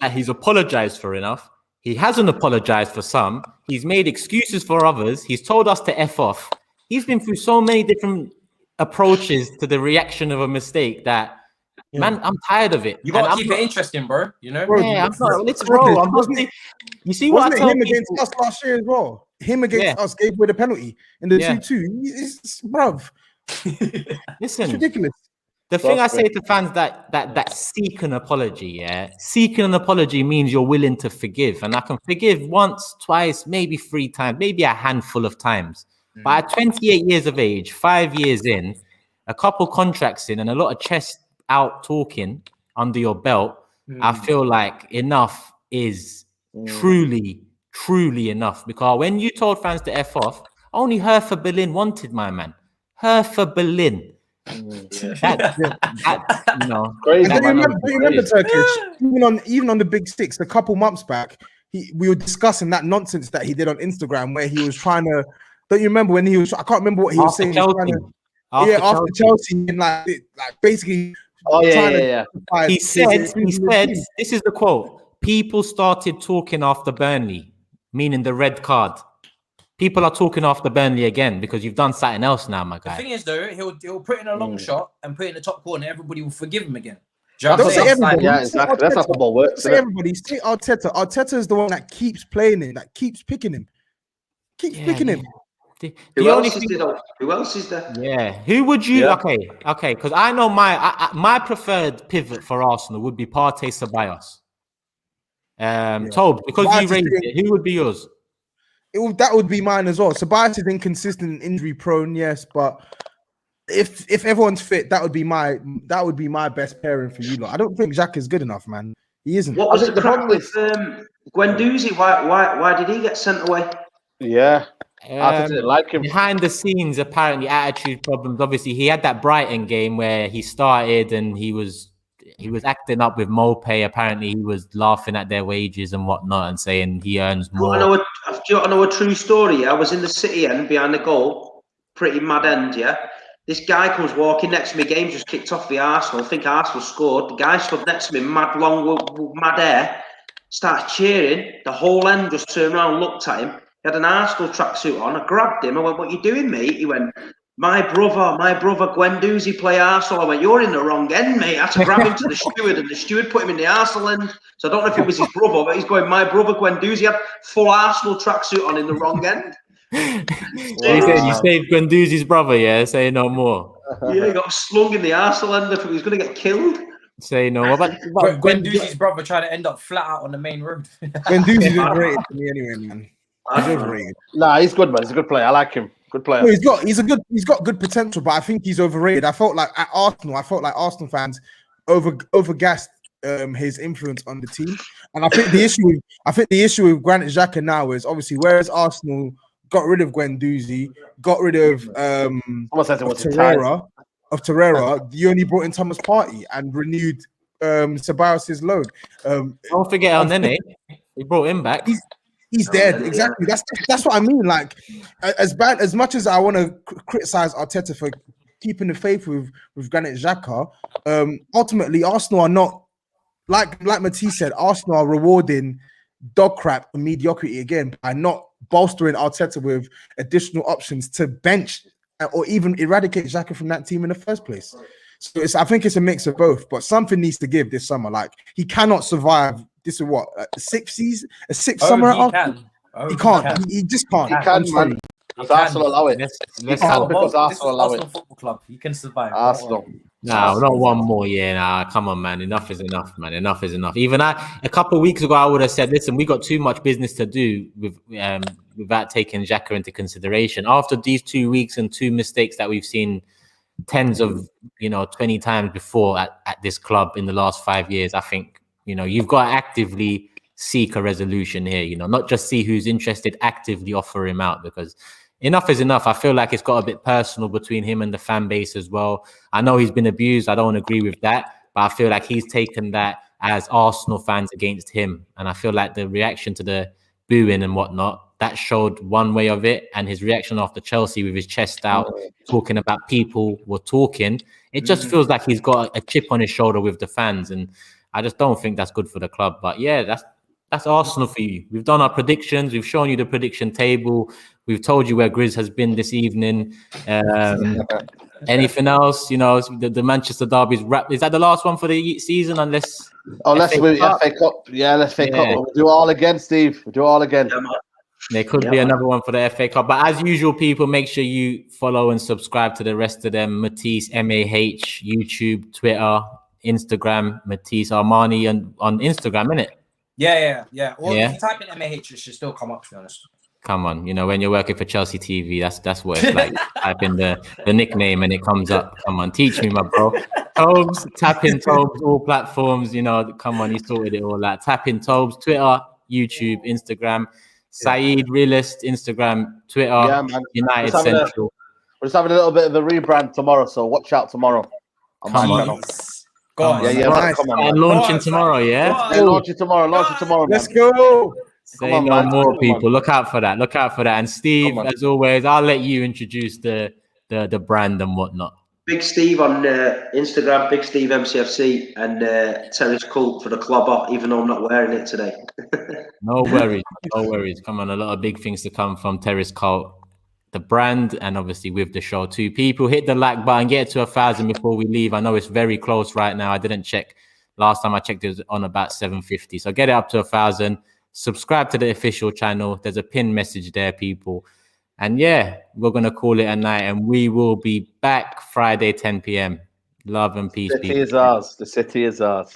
[SPEAKER 4] that he's apologized for enough. He hasn't apologized for some. He's made excuses for others. He's told us to F off. He's been through so many different approaches to the reaction of a mistake that, man, I'm tired of it.
[SPEAKER 5] You got to keep it interesting, bro. You know?
[SPEAKER 4] Yeah, I'm not. It's bro. You see what I tell
[SPEAKER 3] him against us last year as well? Him against us gave away the penalty in the 2-2. It's bruv.
[SPEAKER 4] Listen,
[SPEAKER 3] it's ridiculous.
[SPEAKER 4] The thing I say to fans that seek an apology, seeking an apology means you're willing to forgive. And I can forgive once, twice, maybe 3 times, maybe a handful of times. But at 28 years of age, 5 years in, a couple contracts in, and a lot of chest out talking under your belt, I feel like enough is truly enough. Because when you told fans to F off, only Hertha Berlin wanted my man. Hertha Berlin. That,
[SPEAKER 3] crazy. And remember Turkish, even on the big six, a couple months back, we were discussing that nonsense that he did on Instagram where he was trying to. Don't you remember when he was? I can't remember what he was saying. After Chelsea, and like basically.
[SPEAKER 4] He said, this is the quote: people started talking after Burnley, meaning the red card. People are talking after Burnley again because you've done something else now, my guy.
[SPEAKER 5] The thing is, though, he'll put in a long shot and put it in the top corner. Everybody will forgive him again.
[SPEAKER 2] Don't say everybody. Yeah, exactly. That's how football works.
[SPEAKER 3] Say everybody. Say Arteta. Arteta is the one that keeps playing him, that keeps picking him. Picking him.
[SPEAKER 1] Who else is there?
[SPEAKER 4] Yeah. Who would you? Okay. Because I know my preferred pivot for Arsenal would be Partey Ceballos. Tob, because you raised it, who would be yours?
[SPEAKER 3] That would be mine as well. Ceballos is inconsistent and injury prone, yes, but if everyone's fit, that would be my best pairing for you lot. I don't think Xhaka is good enough, man. He isn't.
[SPEAKER 1] What was the problem with Guendouzi? Why did he get sent away?
[SPEAKER 2] Yeah. I didn't like him.
[SPEAKER 4] Behind the scenes, apparently attitude problems. Obviously, he had that Brighton game where he started and he was acting up with Mopé. Apparently, he was laughing at their wages and whatnot and saying he earns more.
[SPEAKER 1] Do you want to know a true story? I was in the City end behind the goal, pretty mad end, yeah. This guy comes walking next to me. Game just kicked off the Arsenal. I think Arsenal scored. The guy stood next to me, mad hair, started cheering. The whole end just turned around and looked at him. He had an Arsenal tracksuit on. I grabbed him. I went, "What are you doing, mate?" He went, My brother Guendouzi play Arsenal. I went, "You're in the wrong end, mate." I had to grab him to the steward, and the steward put him in the Arsenal end. So I don't know if it was his brother, but he's going, "My brother Guendouzi had full Arsenal tracksuit on in the wrong end."
[SPEAKER 4] You saved Guendouzi's brother, yeah? Say no more.
[SPEAKER 1] Yeah, he got slung in the Arsenal end. He was going to get killed.
[SPEAKER 4] Say no. What about
[SPEAKER 5] Guendouzi's brother trying to end up flat out on the main road?
[SPEAKER 3] Guendouzi's overrated to me anyway, man. He's overrated.
[SPEAKER 2] Nah, he's good, man. He's a good player. I like him. Good player.
[SPEAKER 3] No, he's got good potential, but I think he's overrated. I felt like at Arsenal, Arsenal fans overgassed his influence on the team, and I think the issue with Granit Xhaka now is obviously whereas Arsenal got rid of Guendouzi, got rid of Torreira, you only brought in Thomas Partey and renewed Ceballos' load.
[SPEAKER 4] Don't forget on Nene. We brought him back.
[SPEAKER 3] He's dead. Exactly. That's what I mean. Like, as much as I want to criticize Arteta for keeping the faith with Granit Xhaka, ultimately Arsenal are not like Matisse said. Arsenal are rewarding dog crap and mediocrity again by not bolstering Arteta with additional options to bench or even eradicate Xhaka from that team in the first place. So I think it's a mix of both. But something needs to give this summer. Like, he cannot survive. This is what a sixth summer. He can't. He just can't.
[SPEAKER 2] He can, man. Because Arsenal allow it. Because Arsenal allow it.
[SPEAKER 5] Football club. You can survive.
[SPEAKER 2] Arsenal.
[SPEAKER 4] No, not one more year. Nah, come on, man. Enough is enough, man. Enough is enough. Even a couple of weeks ago, I would have said, listen, we got too much business to do without taking Xhaka into consideration. After these 2 weeks and 2 mistakes that we've seen tens of 20 times before at this club in the last 5 years, I think you've got to actively seek a resolution here. Not just see who's interested, actively offer him out, because enough is enough. I feel like it's got a bit personal between him and the fan base as well. I know he's been abused. I don't agree with that, but I feel like he's taken that as Arsenal fans against him. And I feel like the reaction to the booing and whatnot, that showed one way of it. And his reaction after Chelsea with his chest out, talking about people were talking, it just feels like he's got a chip on his shoulder with the fans. And I just don't think that's good for the club. But yeah, that's Arsenal for you. We've done our predictions. We've shown you the prediction table. We've told you where GRIZZ has been this evening. Anything else? The Manchester derby's wrapped. Is that the last one for the season? Unless
[SPEAKER 2] we FA Cup. Yeah, let's FA Cup. We'll do all again, Steve. We'll do all again.
[SPEAKER 4] There could be another one for the FA Cup. But as usual, people, make sure you follow and subscribe to the rest of them. Matisse, MAH, YouTube, Twitter, Instagram, Matisse Armani on Instagram, innit?
[SPEAKER 5] Yeah. Or if you type in MAH, it should still come up, to be honest.
[SPEAKER 4] Come on, when you're working for Chelsea TV, that's what it's like. Type in the nickname and it comes up. Come on, teach me, my bro. TOBS, tap in TOBS, all platforms. Come on, he sorted it all out. Tap in TOBS, Twitter, YouTube, Instagram. SAEED Realist, Instagram, Twitter, United Central.
[SPEAKER 2] We're just having a little bit of a rebrand tomorrow, so watch out tomorrow.
[SPEAKER 4] Come on.
[SPEAKER 2] Go on. Yeah, come on.
[SPEAKER 4] And launching tomorrow, yeah?
[SPEAKER 2] Launching tomorrow, man.
[SPEAKER 3] Let's go.
[SPEAKER 4] Say no more, people. Look out for that. And Steve, as always, I'll let you introduce the brand and whatnot.
[SPEAKER 1] Big Steve on Instagram, Big Steve MCFC, and Terrace Cult for the clobber, even though I'm not wearing it today.
[SPEAKER 4] No worries. Come on, a lot of big things to come from Terrace Cult, the brand, and obviously with the show too. People, hit the like button, get to 1,000 before we leave. I know it's very close right now. I didn't check. Last time I checked, it was on about 750. So get it up to 1,000. Subscribe to the official channel. There's a pinned message there, people. And yeah, we're going to call it a night, and we will be back Friday, 10 p.m. Love and peace.
[SPEAKER 2] The city is ours.